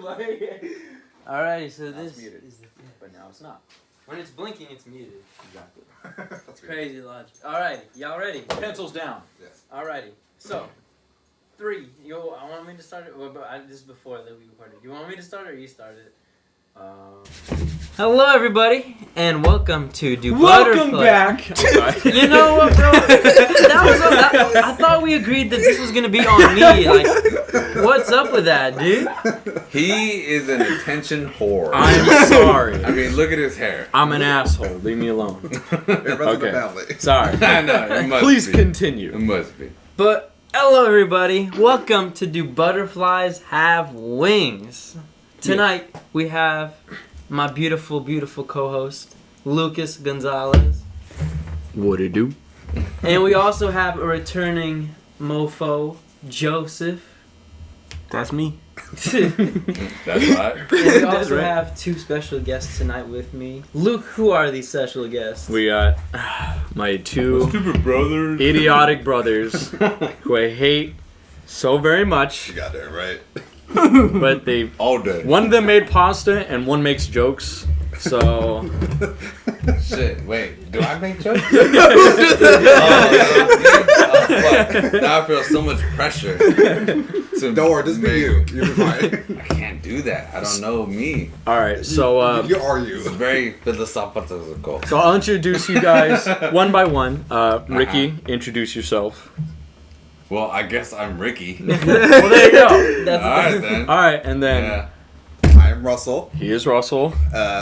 Alrighty, so this muted. is the fifth. But now it's not. When it's blinking, it's muted. Exactly. It's crazy logic. Alrighty, y'all ready? Pencils down. Yes. Alrighty, so 3. I want me to start it. Well, this is before that we recorded. You want me to start or you started it? Hello, everybody, and welcome to Do Welcome Butterfly. back. You know what, bro? I thought we agreed that this was gonna be on me. Like, what's up with that, dude? He is an attention whore. I'm sorry. I mean, look at his hair. I'm an asshole. Leave me alone. Okay. Okay. Sorry. I know. It must Please be. continue. It must be. But hello, everybody. Welcome to Do Butterflies Have Wings? Tonight we have my beautiful, beautiful co-host Lucas Gonzalez, What it do? and we also have a returning mofo Joseph. That's me. And That's right. we also right. have 2 special guests tonight with me. Luke, who are these special guests? We got my 2 Stupid brothers. idiotic brothers who I hate so very much, You got that right. but they All day. one of them made pasta and one makes jokes. So Shit. Wait. Do I make jokes? Fuck. Now I feel so much pressure. Don't worry, just be you. You'll be fine. I can't do that. I don't know me. all right, so You are It's you. very philosophical. so I'll introduce you guys one by one. Ricky, introduce yourself. Well, I guess I'm Ricky. Well, there you go. That's All right then. All right, and then Yeah. I'm Russell. he is Russell.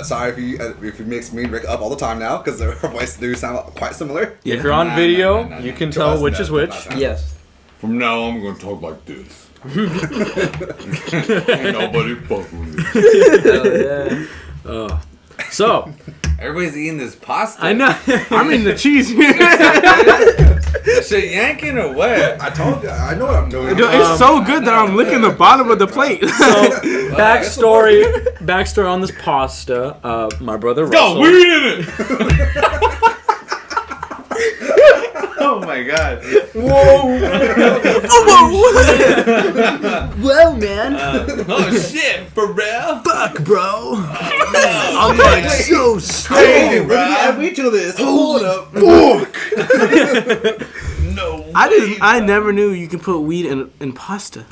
Sorry if you mix me and Rick up all the time now, because our voices do sound quite similar. If you're on Nah, video, nah, nah, you nah. can To tell us, which no, is which. not that. Yes. From now on, I'm gonna talk like this. Ain't nobody fuck with me. Hell yeah. So Everybody's eating this pasta. I know. I'm in the cheese. That shit yanking or what? I told you, I know what I'm doing. It's so good that I'm licking the bottom of the plate. So backstory on this pasta. My brother Russell. Go, weed in it! Oh my god. Well, man. Oh shit, for real? Fuck, bro. I'm like so strong. Hey, when did you add weed to this? Hold up. No. I never knew you can put weed in pasta.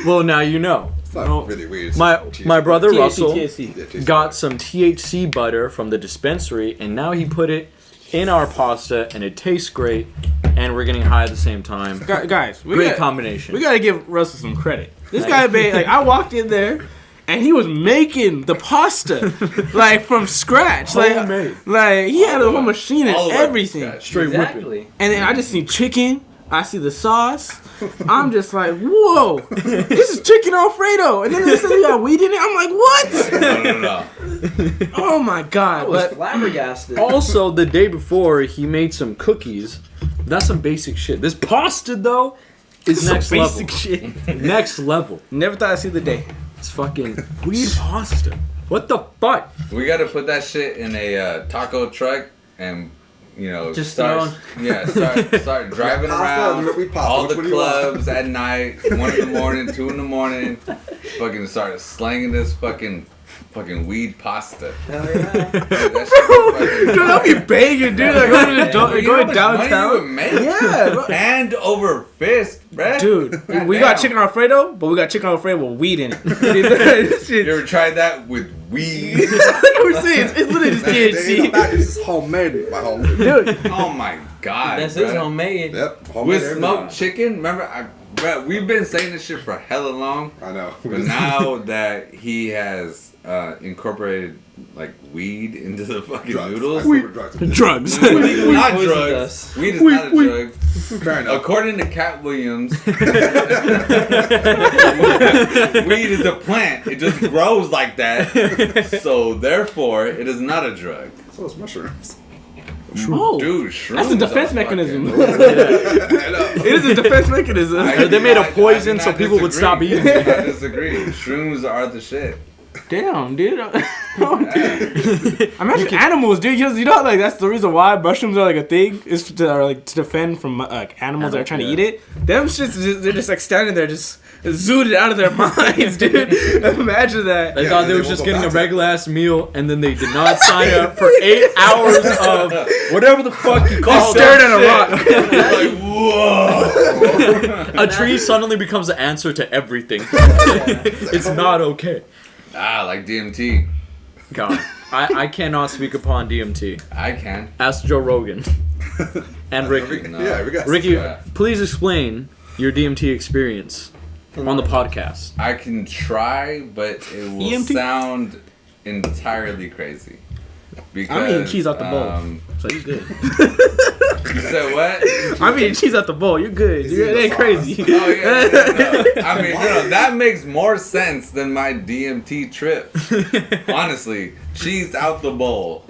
Well, now you know. It's not really weird. My brother Russell THC. got some THC butter from the dispensary, and now he put it in our pasta, and it tastes great, and we're getting high at the same time. Guys, Great combination. we gotta give Russell some credit. This guy made, I walked in there and he was making the pasta like from scratch. Homemade. Like he had a whole machine and All the way from everything. scratch. Straight whipping. Exactly. And then I just see chicken. I see the sauce. I'm just like, whoa, this is chicken Alfredo. And then they said you got weed in it. I'm like, what? No. Oh my god! I was But flabbergasted. Also, the day before, he made some cookies. That's some basic shit. This pasta, though, is some next basic level. shit. Next level. Never thought I'd see the day. It's fucking weed pasta. What the fuck? We gotta put that shit in a taco truck and, you know, Just start driving around We pasta. all Which the one do you want? clubs at night, 1 in the morning, 2 in the morning, fucking start slanging this fucking weed pasta. Hell yeah. That shit Dude, that'd be banging, dude. Like going downtown. Yeah, bro. Hand over fist, bruh. Dude, God we got damn. chicken Alfredo, but we got chicken Alfredo with weed in it. This shit- You ever tried that with weed? Like we're saying, it's literally just THC. This is homemade by home. Dude, Oh my god, This is bruh. homemade. Yep. Homemade With every smoked time. chicken? Remember, bruh, we've been saying this shit for hella long. I know. But now that he has incorporated like weed into the fucking Drugs. noodles, drugs. weed is not Poisoned drugs. us. Weed is not a drug. Fair enough. According to Cat Williams, weed is a plant. It just grows like that. So therefore, it is not a drug. So it's mushrooms. Oh, Dude, shrooms that's a defense are mechanism. fucking- I know. It is a defense mechanism. They made a I poison do so not people would disagree. stop eating I it. disagree. Shrooms are the shit. Damn, dude. Imagine animals, dude. You know, like that's the reason why mushrooms are like a thing is to defend from like animals that are trying to eat it. Them shits, they're just like standing there, just zooted out of their minds, dude. Imagine that. They Yeah, thought and they they was won't just go getting a back to regular ass meal, and then they did not sign up for 8 hours of whatever the fuck you call Stared at that a rock. Like, whoa. shit. A tree suddenly becomes the answer to everything. It's not okay. Like DMT. God, I cannot speak upon DMT. I can. Ask Joe Rogan and Ricky. No. Yeah, we got Ricky, Yeah. please explain your DMT experience on the podcast. I can try, but it will EMT? sound entirely crazy. Because, I'm eating cheese out the bowl, so you good. You said what? I'm eating cheese out the bowl. You're good. He's It eating ain't the crazy. Oh yeah, no. I mean, that makes more sense than my DMT trip. Honestly, cheese out the bowl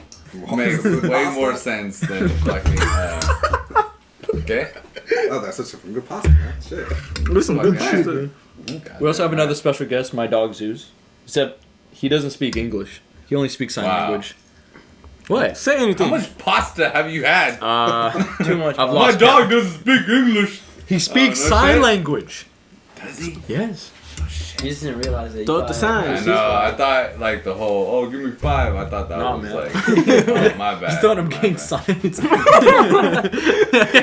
makes way more sense than fucking. Okay. Oh, that's such a good pasta, man. Shit. Listen, good Fucking shit. We also have another special guest, my dog Zeus. Except he doesn't speak English. He only speaks sign Wow. language. What? Say How anything. much pasta have you had? Too much. I've My lost dog doesn't speak English. He speaks no sign shit? language. Does he? Yes. You just didn't realize that. Throw up the sign. I know. I thought like the whole give me 5. I thought that Nah, was man. like my bad. You thought I'm My getting bad. signs.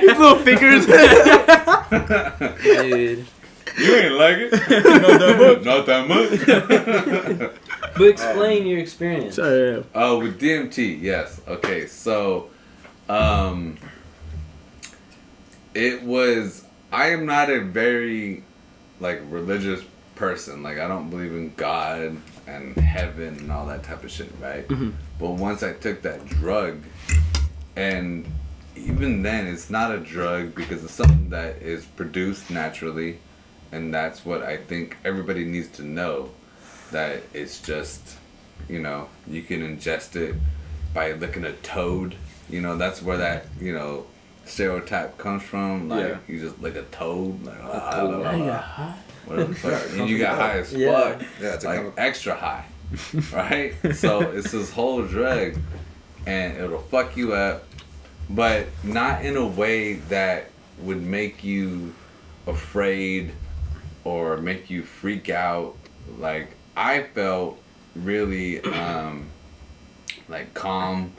His little fingers. Dude. You ain't like it. Not that much. But explain your experience. Sorry. Oh, with DMT, yes. Okay, so, it was. I am not a very, religious person. Like, I don't believe in God and heaven and all that type of shit, right? But once I took that drug, and even then, it's not a drug because it's something that is produced naturally, and that's what I think everybody needs to know. That it's just, you can ingest it by licking a toad. That's where that, stereotype comes from. Like, Yeah. you just lick a toad. Like, whatever the fuck. Yeah, And you got high as Yeah. fuck. Yeah, it's a Like, kind of- extra high. Right? So, it's this whole drug. And it'll fuck you up. But not in a way that would make you afraid or make you freak out. Like, I felt really calm,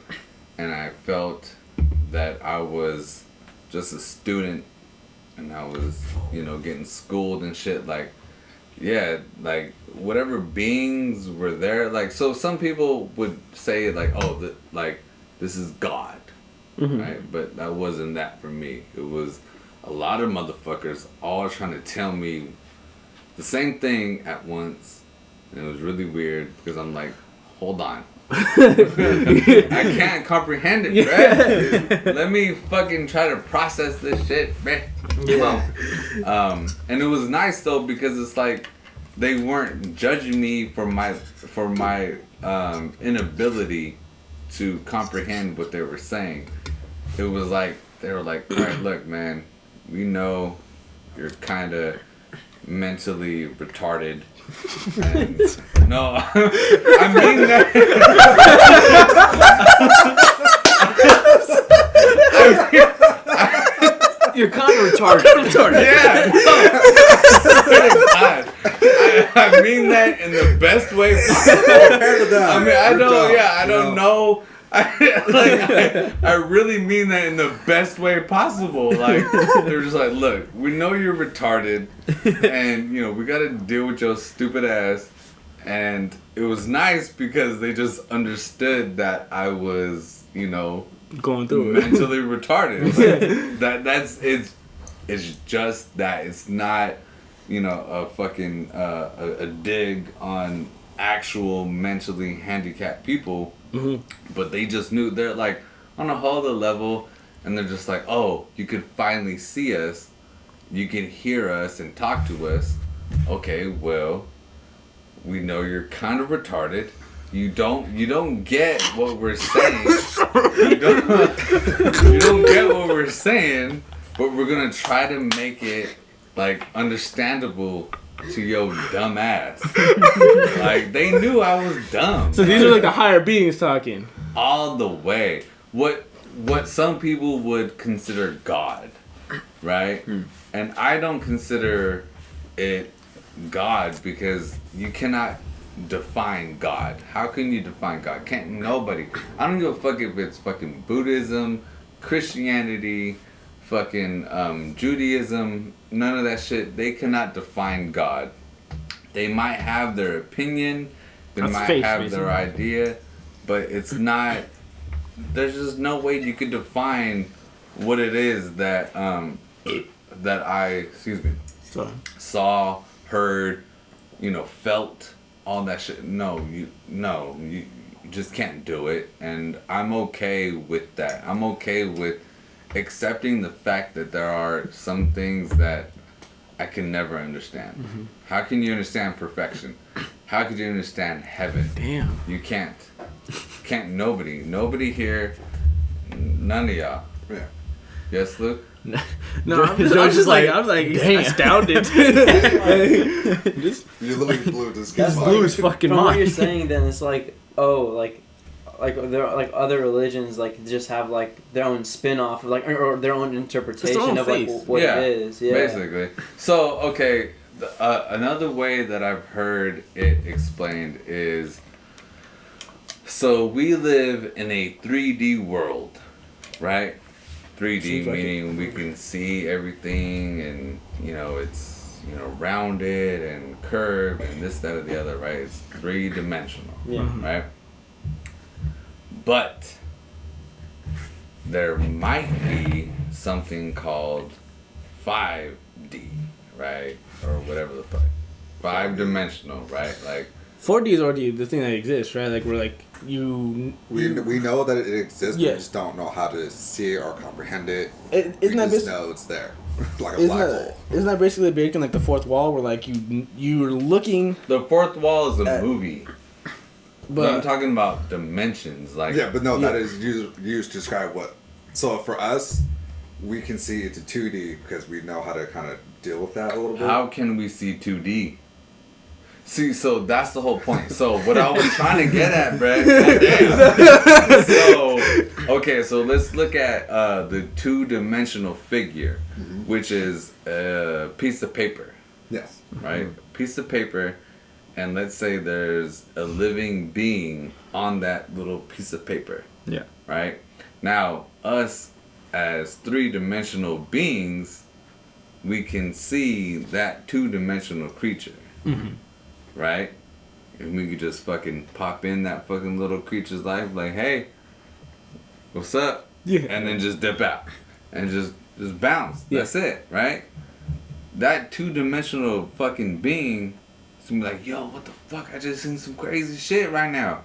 and I felt that I was just a student, and I was getting schooled and shit. Whatever beings were there. So some people would say this is God, right? But that wasn't that for me. It was a lot of motherfuckers all trying to tell me the same thing at once. And it was really weird because I'm like, hold on. I can't comprehend it, bruh. Let me fucking try to process this shit, bruh. Come on. And it was nice though because it's like they weren't judging me for my inability to comprehend what they were saying. It was like they were like, all right, look, man, we know you're kind of mentally retarded. And no, I mean that. You're kind of retarded. Yeah. God. I mean that in the best way possible. I mean, I don't know. I really mean that in the best way possible. Like, they're just like, look, we know you're retarded, and we gotta deal with your stupid ass. And it was nice because they just understood that I was, Going through it. mentally retarded. Like, it's just that. It's not, a fucking a dig on actual mentally handicapped people. But they just knew. They're like on a whole other level, and they're just like, oh, you can finally see us, you can hear us and talk to us. Okay, well, we know you're kind of retarded. You don't get what we're saying. You don't get what we're saying, but we're gonna try to make it understandable to your dumb ass. They knew I was dumb. So these are the higher beings talking. All the way. What some people would consider God, right? And I don't consider it God because you cannot define God. How can you define God? Can't nobody. I don't give a fuck if it's fucking Buddhism, Christianity, fucking Judaism, none of that shit. They cannot define God. They might have their opinion, they That's might faith, have basically. their idea, but it's not. There's just no way you could define what it is that that I Sorry. saw, heard, felt, all that shit. You just can't do it, and I'm okay with that. I'm okay with accepting the fact that there are some things that I can never understand. Mm-hmm. How can you understand perfection? How could you understand heaven? Damn. You can't. Can't nobody here, none of y'all. Yeah. Yes, Luke? No, I'm Joe's just like damn. astounded. You literally blew this That's kid's blew mind. his fucking From what you're mind. saying, then it's like, oh, like there are like other religions like just have like their own spin-off or their own interpretation own of like faith. what Yeah, it is. Yeah. basically. So, okay, another way that I've heard it explained is, so we live in a 3D world, right? 3D Seems like meaning we can see everything, and it's rounded and curved and this, that, or the other, right? It's 3-dimensional, Yeah. right? But there might be something called 5D, right? Or whatever the fuck. 5-dimensional, right? Like 4D is already the thing that exists, right? Like we're like you. We know that it exists. Yeah. We just don't know how to see it or comprehend it. Isn't We that just basi- know it's there, like a black hole. Isn't that basically breaking like the fourth wall, where like you're looking, the fourth wall is a movie. But I'm but talking about dimensions, like Yeah, but no, Yeah. that is used to describe what. So for us, we can see it's a 2D because we know how to kind of deal with that a little bit. how can we see 2D? See, so that's the whole point. So what I was trying to get at, Brett. Goddamn. So okay, so let's look at the 2-dimensional figure, which is a piece of paper, Yes. right? Piece of paper, and let's say there's a living being on that little piece of paper. Yeah. Right? Now, us as 3-dimensional beings, we can see that 2-dimensional creature. Right? And we could just fucking pop in that fucking little creature's life, like, hey, what's up? Yeah. And then just dip out. And just bounce. Yeah. That's it, right? That 2-dimensional fucking being is gonna be like, yo, what the fuck? I just seen some crazy shit right now.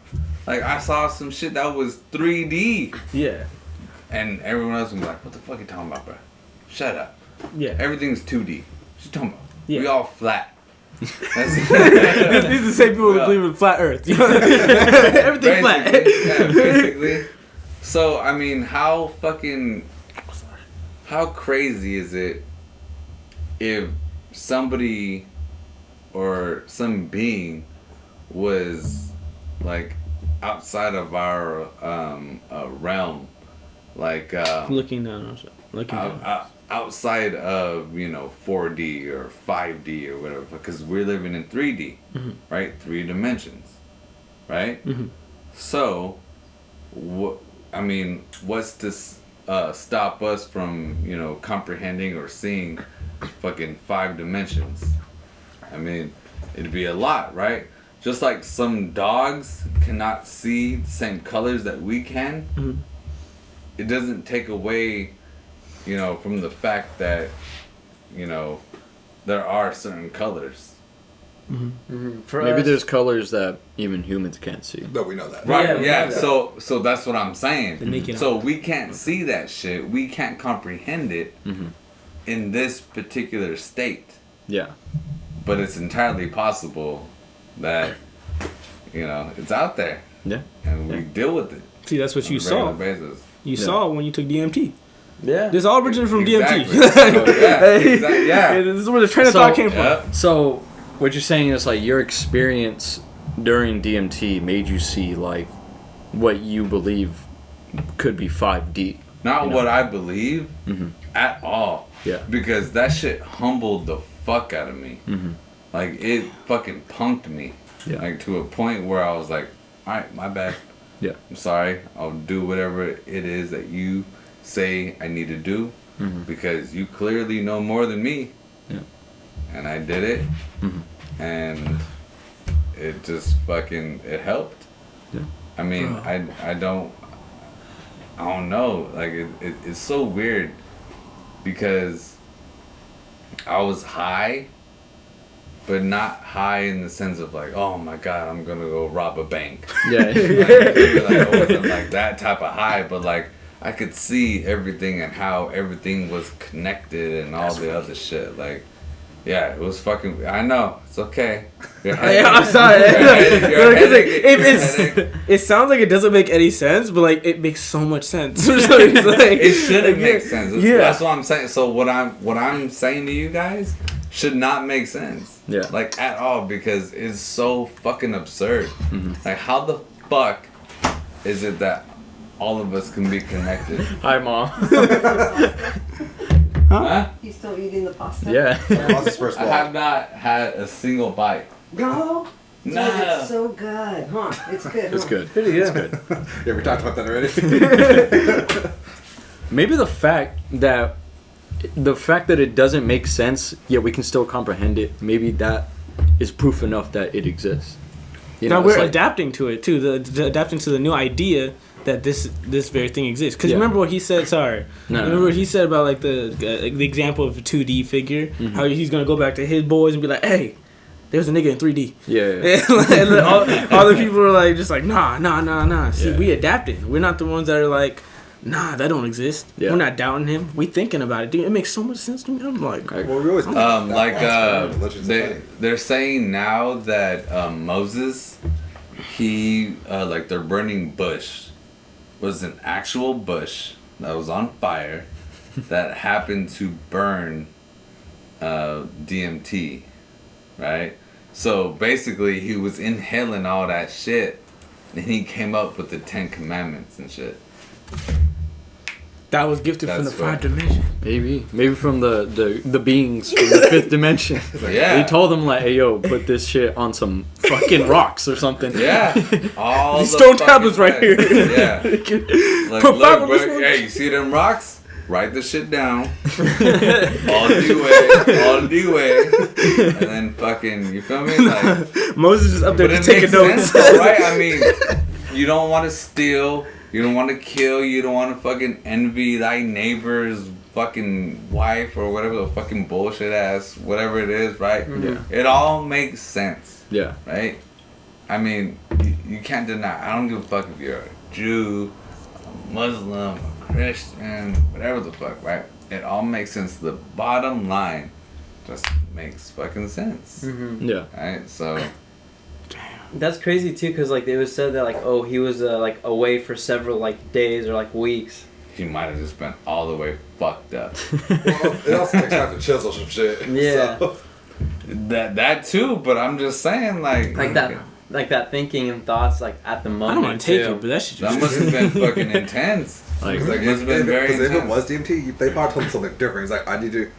Like, I saw some shit that was 3D. yeah, And everyone else will be like, what the fuck you talking about, bro? Shut up. yeah. Everything's 2D. What you talking about? Yeah. We all flat. That's These are the same people that believe in flat Earth. You know? Everything flat. Yeah, basically. So, I mean, how crazy is it if somebody or some being was like outside of our realm, like Looking down. Looking down. outside of 4D or 5D or whatever, because we're living in 3D, right? 3 dimensions, right? So, what's to stop us from comprehending or seeing fucking 5 dimensions? I mean, it'd be a lot, right? Just like some dogs cannot see the same colors that we can, it doesn't take away from the fact that, there are certain colors. For Maybe us, there's colors that even humans can't see. But we know that. Right, we yeah. know that. So that's what I'm saying. naked So we can't see that shit. We can't comprehend it in this particular state. Yeah. But it's entirely possible that, it's out there. Yeah. And we deal with it. See, that's what on you a regular saw. basis. You saw when you took DMT. yeah. This all originated from Exactly. DMT. So, yeah. This is where the train of So- thought came from. Yep. So what you're saying is like your experience during DMT made you see like what you believe could be 5D. Not what I believe at all. Yeah. Because that shit humbled the fuck out of me. Like, it fucking punked me. Yeah. Like, to a point where I was like, alright, my bad. Yeah. I'm sorry. I'll do whatever it is that you say I need to do. Mm-hmm. Because you clearly know more than me. Yeah. And I did it. Mm-hmm. And it just fucking, it helped. Yeah. I mean, I don't know. Like, it's so weird. Because I was high, but not high in the sense of like, oh my god, I'm gonna go rob a bank. Yeah. Like, it wasn't like that type of high, but like I could see everything and how everything was connected and all the other shit. Like, yeah, it was fucking. I know, it's okay. I'm sorry. It sounds like it doesn't make any sense, but like it makes so much sense. It shouldn't make sense. Yeah. That's what I'm saying. So what I'm saying to you guys should not make sense. Yeah. Like, at all, because it's so fucking absurd. Mm-hmm. Like, how the fuck is it that all of us can be connected? Hi, Mom. Huh? He's still eating the pasta? Yeah. What's his first I ball? have not had a single bite. No? No. Dude, it's so good, huh? It's good. It's huh? good. Pretty good. Yeah, we talked about that already. Maybe the fact that it doesn't make sense, yet we can still comprehend it. Maybe that is proof enough that it exists. You Now know, we're it's like- adapting to it too. Adapting to the new idea that this very thing exists. Because Yeah. remember what he said. Sorry. No, Remember what he said about like the example of a 2D figure. Mm-hmm. How he's gonna go back to his boys and be like, hey, there's a nigga in 3D. Yeah. And all the people are like, just like, nah. See, Yeah. we adapted. We're not the ones that are like, nah, that don't exist. Yeah. We're not doubting him. We thinking about it. Dude, it makes so much sense to me. I'm like, Well, we always They're saying now that Moses, he like they're burning bush, was an actual bush that was on fire that happened to burn DMT, right? So basically, he was inhaling all that shit, and he came up with the 10 Commandments and shit. that was gifted from the That's right. 5th dimension. Maybe from the beings from the 5th dimension. Yeah. They told them like, hey yo, put this shit on some fucking rocks or something. Yeah, all These the stone fucking tablets right way. here. Yeah. Like, Put five look, on this bro, one. hey, you see them rocks? Write the shit down. All the way. And then fucking, you feel me? Like, Moses is up there but just it taking makes notes. sense, though, right? I mean, you don't want to steal. You don't want to kill. You don't want to fucking envy thy neighbor's fucking wife or whatever the fucking bullshit ass, whatever it is, right? Yeah. It all makes sense. Yeah. Right? I mean, you can't deny. I don't give a fuck if you're a Jew, a Muslim, a Christian, whatever the fuck, right? It all makes sense. The bottom line just makes fucking sense. Yeah. Right? So, That's crazy too, cause like they was said that like, oh, he was like away for several like days or like weeks. he might have just been all the way fucked up. Well, it also takes time to chisel some shit. Yeah. So. that too, but I'm just saying, like that thinking and thoughts like at the I moment. don't want to take too. it, but that shit that just. must have been fucking intense. Like, Like, it's been very Because if it intense. was DMT, they probably told him something different. He's like, I need to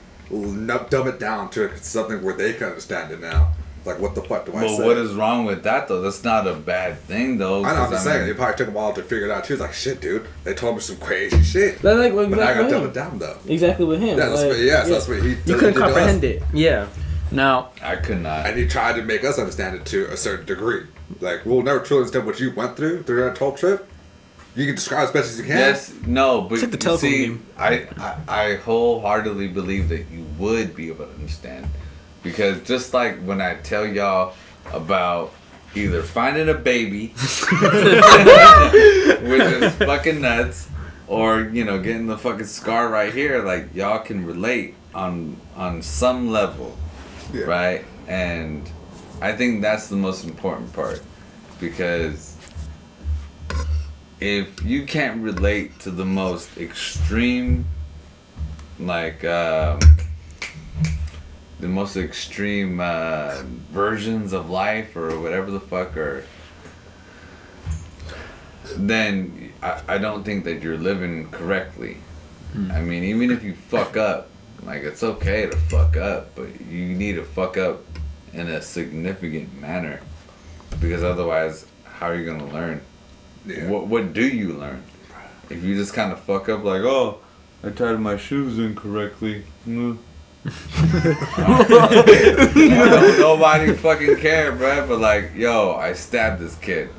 dumb it down to something where they can understand it now. Like, what the fuck do I But say? what is wrong with that though? That's not a bad thing though. I know, I'm 'cause just I saying, mean, it probably took a while to figure it out. She was like, shit, dude, they told me some crazy shit. That's like But I got exactly dumb with it him. down, though. Exactly with him. Yeah, that's like, what, yes, that's what he You did couldn't to us. comprehend it. Yeah. now, I could not. And he tried to make us understand it to a certain degree. Like, we'll never truly understand what you went through that whole trip. You can describe as best as you can. Yes, no, but It's like the you telephone see, game. I wholeheartedly believe that you would be able to understand, because just like when I tell y'all about either finding a baby, which is fucking nuts, or getting the fucking scar right here, like y'all can relate on some level, Yeah. right? And I think that's the most important part, because if you can't relate to the most extreme, like the most extreme versions of life or whatever the fuck, or then I don't think that you're living correctly. I mean, even if you fuck up, like, it's okay to fuck up, but you need to fuck up in a significant manner, because otherwise, how are you gonna learn? Yeah. What do you learn? If you just kind of fuck up, like, oh, I tied my shoes incorrectly. Nobody fucking care, bruh. But like, yo, I stabbed this kid.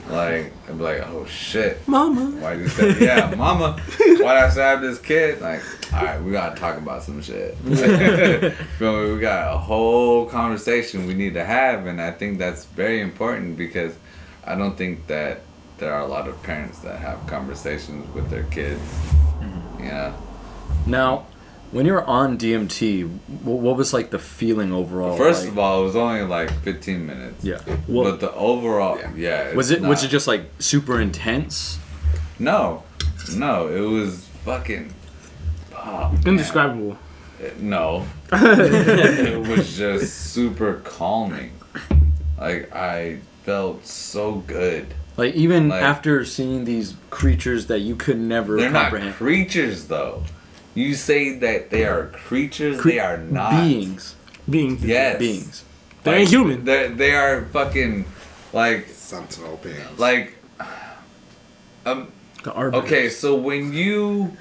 Like, I'd be like, oh shit, Mama. why'd you stab? Yeah, mama, why'd I stab this kid? Like, all right, we gotta talk about some shit. Feel me? We got a whole conversation we need to have, and I think that's very important because I don't think that there are a lot of parents that have conversations with their kids. Yeah. Now, when you were on DMT, what was like the feeling overall? First like, of all, it was only like 15 minutes. yeah. But the overall, yeah. Was it just like super intense? No, it was fucking. Oh, man. Indescribable. No, it was just super calming. Like I felt so good. Like even Like- after seeing these creatures that you could never They're not comprehend. creatures though. You say that they are creatures. They are not beings. Being. Yes. Beings. They ain't human. They are fucking like Sentinel beings. like. The arbiters. Okay, so when you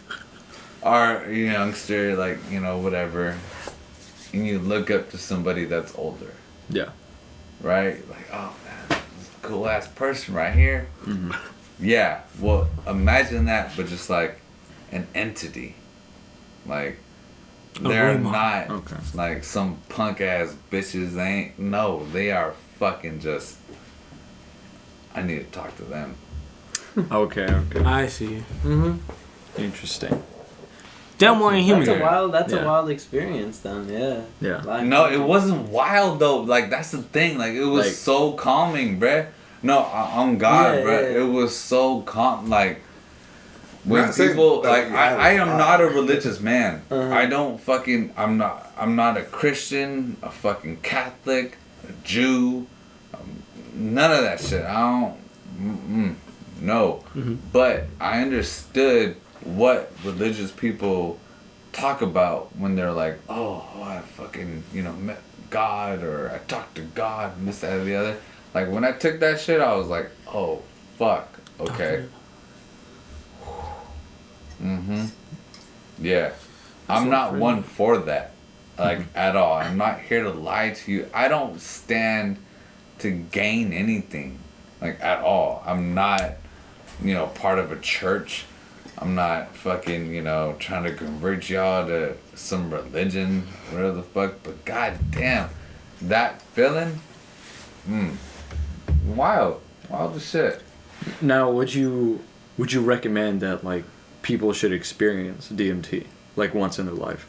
are a youngster, like, you know, whatever, and you look up to somebody that's older, Yeah. right? Like, oh man, this is a cool ass person right here. Mm-hmm. Yeah, well, imagine that, but just like an entity. Like, they're robot. not Okay. like some punk ass bitches. They ain't, no, they are fucking just, I need to talk to them. Okay. I see. Mm-hmm. Interesting. Them one ain't human. That's Yeah. a wild experience then, yeah. Yeah. Life- No, it wasn't wild though. Like that's the thing. Like it was Like- so calming, bruh. No, on God, Yeah, bruh. yeah, yeah. It was so calm. Like when Not saying people that like you had I a am vibe. not a religious man. Uh-huh. I don't fucking. I'm not a Christian, a fucking Catholic, a Jew. None of that shit. I don't. No. But I understood what religious people talk about when they're like, oh, I fucking, met God, or I talked to God, and this, that, and the other. Like, when I took that shit, I was like, oh, fuck, okay. Yeah. I'm not one for that, like, at all. I'm not here to lie to you. I don't stand to gain anything, like, at all. I'm not, part of a church. I'm not fucking, trying to convert y'all to some religion, whatever the fuck. But goddamn, that feeling, wild as shit. Now, would you recommend that like people should experience DMT like once in their life?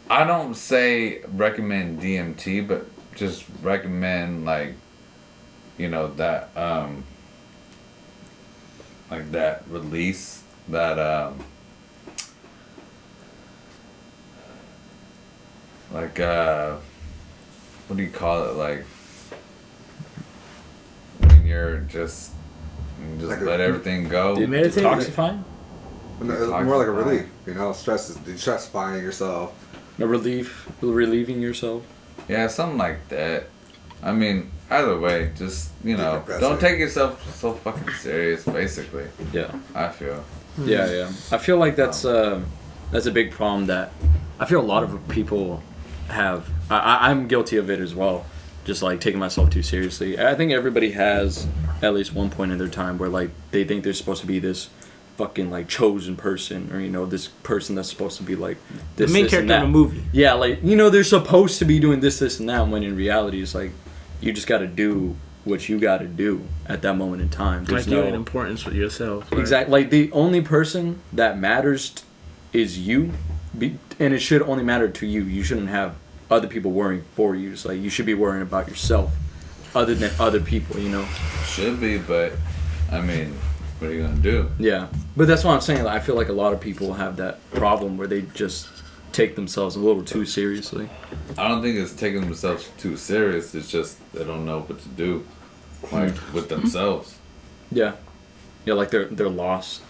I don't say recommend DMT, but just recommend like, that like that release, that like what do you call it, like when you're just Like let everything go. Meditate. Detoxifying? No, more like a relief, stress is detoxifying yourself. No, relieving yourself. Yeah, something like that. I mean, either way, just, Decompressing. don't take yourself so fucking serious, basically, Yeah. I feel. Yeah. I feel like that's a big problem that I feel a lot of people have. I'm guilty of it as well. Just like taking myself too seriously. I think everybody has at least one point in their time where like they think they're supposed to be this fucking like chosen person, or this person that's supposed to be like The this, main this, and character in that. a movie. Yeah, like they're supposed to be doing this, and that, when in reality it's like you just got to do what you got to do at that moment in time. There's Like you're an importance for yourself. Right? Exactly. Like the only person that matters is you, and it should only matter to you. You shouldn't have other people worrying for you. It's like you should be worrying about yourself, other than other people. Should be, but, I mean, what are you gonna do? Yeah. But that's what I'm saying. Like, I feel like a lot of people have that problem where they just take themselves a little too seriously. I don't think it's taking themselves too serious, it's just they don't know what to do, like, with themselves. Yeah. Yeah, like they're lost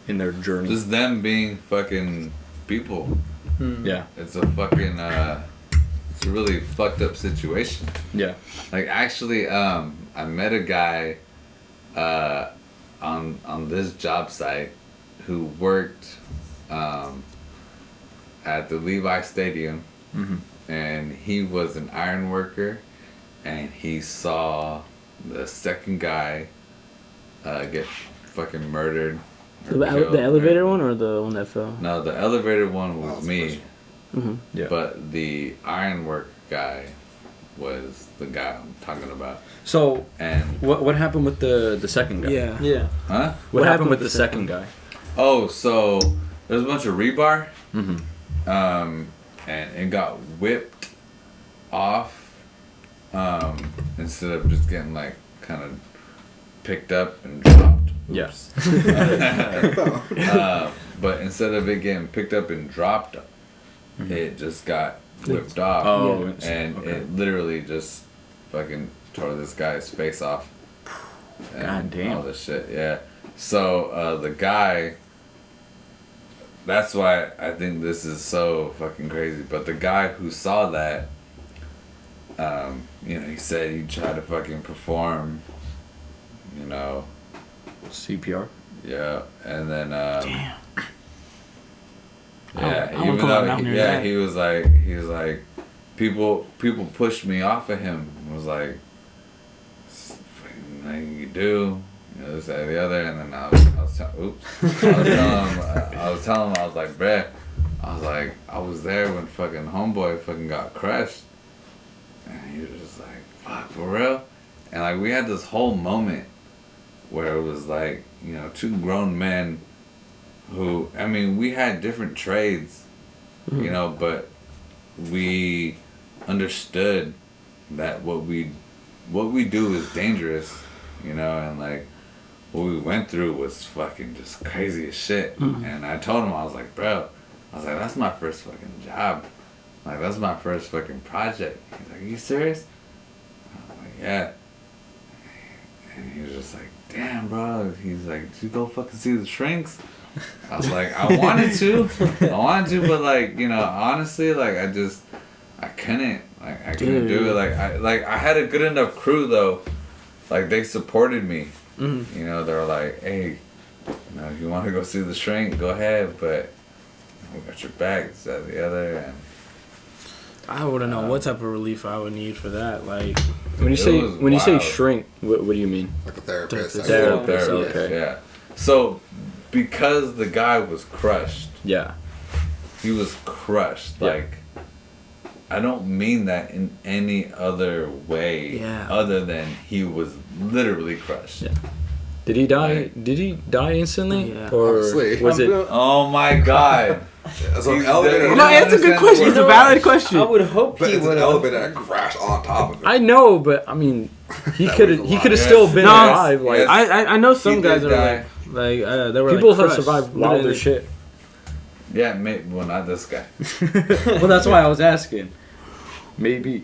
in their journey. Just them being fucking people. Yeah. It's a fucking, it's a really fucked up situation. Yeah. Like actually, I met a guy on this job site who worked at the Levi Stadium, and he was an iron worker, and he saw the second guy get fucking murdered. The elevator one or the one that fell? No, the elevator one was me. Yeah. But the ironwork guy was the guy I'm talking about. So, And what happened with the second guy? Yeah. Yeah. huh? What happened with the second guy? Oh, so there's a bunch of rebar, and it got whipped off instead of just getting like kind of picked up and dropped. Yes. But instead of it getting picked up and dropped, it just got whipped off. Oh, and okay. it literally just fucking tore this guy's face off. And God damn. all this shit, yeah. So the guy, that's why I think this is so fucking crazy. But the guy who saw that, you know, he said he tried to fucking perform, you know, CPR. yeah, and then Damn. yeah, I wanna even come though out near yeah, that. he was like, people pushed me off of him. And was like, nothing you do, you know, this, that, and the other. And then I was telling him, I was like, bruh, I was there when fucking homeboy fucking got crushed, and he was just like, fuck, for real. And like we had this whole moment where it was like, you know, two grown men who, I mean, we had different trades, you know, but we understood that what we do is dangerous, you know, and like what we went through was fucking just crazy as shit. And I told him, I was like, bro, that's my first fucking job. Like, that's my first fucking project. He's like, are you serious? I'm like, yeah. And he was just like, damn, bro. He's like, did you go fucking see the shrinks? I was like, I wanted to, but like, you know, honestly, like, I couldn't, like, I couldn't do it. Like, I had a good enough crew though. Like, they supported me. You know, they were like, hey, you know, if you want to go see the shrink, go ahead, but we got your back, this, that, the other, and I wouldn't know what type of relief I would need for that. Like, When you was say wild. shrink, what do you mean? Like a therapist. Therapist, therapist, okay. yeah. So, because the guy was crushed, Yeah. he was crushed. Yeah. Like, I don't mean that in any other way Yeah. other than he was literally crushed. Yeah. Did he die? Like- Did he die instantly? Yeah. Or Obviously. was it? Oh my god. So an He's elevator. dead. no, it's a good question. It's a valid question. I would hope But he it's an would elevator that crashed on top of it. I know, but I mean, he That could was have. a He lot. could have Yes. still been No. alive. Like Yes. I know some He guys did that die. are they were people like have crushed, survived wilder literally. shit. Yeah, well, not this guy. Well, that's why I was asking. Maybe.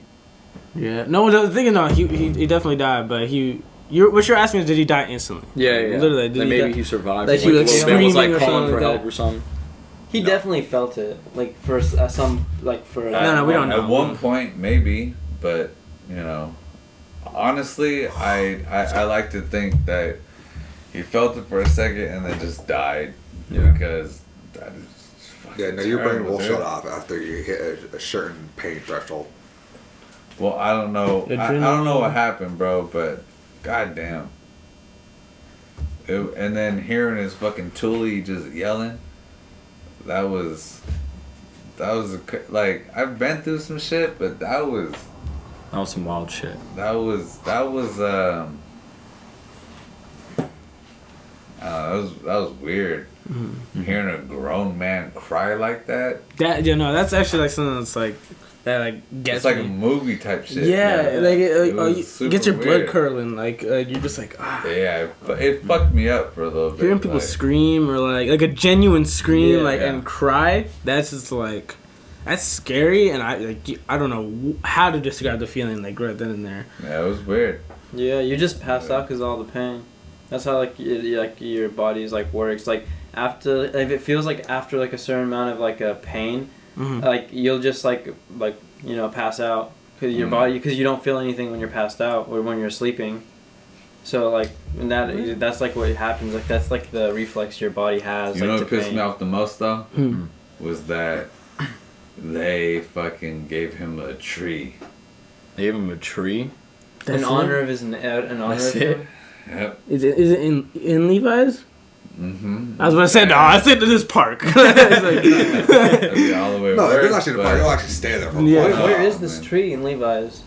Yeah. No, the thing is, no, he definitely died, but what you're asking is, did he die instantly? Yeah, yeah. Literally, did Like he maybe die? he survived. Like for he a was little bit, was screaming like or calling something for like help that. or something. He definitely felt it, like for some, like for. No, we don't know. At one point, maybe, but you know, honestly, I like to think that he felt it for a second and then just died. Yeah. Because that is fucking Yeah, no, your brain terrible, will dude. shut off after you hit a certain pain threshold. Well, I don't know. I don't know what happened, bro, but goddamn. And then hearing his fucking Thule just yelling, that was like, I've been through some shit, but that was some wild shit. that was weird. Hearing a grown man cry like that. That's actually like something that's like that like gets It's like me. a movie type shit. Yeah, like It was super gets your blood weird. curling. Like you're just like Yeah, it fucked me up for a little bit. hearing people like, scream or like a genuine scream Yeah. and cry. That's just like that's scary, and I don't know how to describe the feeling like right then and there. Yeah, it was weird. Yeah, you just pass out because all the pain. That's how like your body's like works. Like after, if it feels like after like a certain amount of like a pain, Mhm. like you'll just like pass out because your body, because you don't feel anything when you're passed out or when you're sleeping. So like, and that's like what happens. Like that's like the reflex your body has. You know what pissed me off the most though? Was that they fucking gave him a tree. They gave him a tree? In honor of his, in honor of him. Yep. Is it in Levi's? Mm-hmm. I was gonna say no. I said to this park. It's That'd be all the way No, worse, they're actually in the but- park. You'll actually stay there for Yeah. a Where, while. where is this man. tree in Levi's?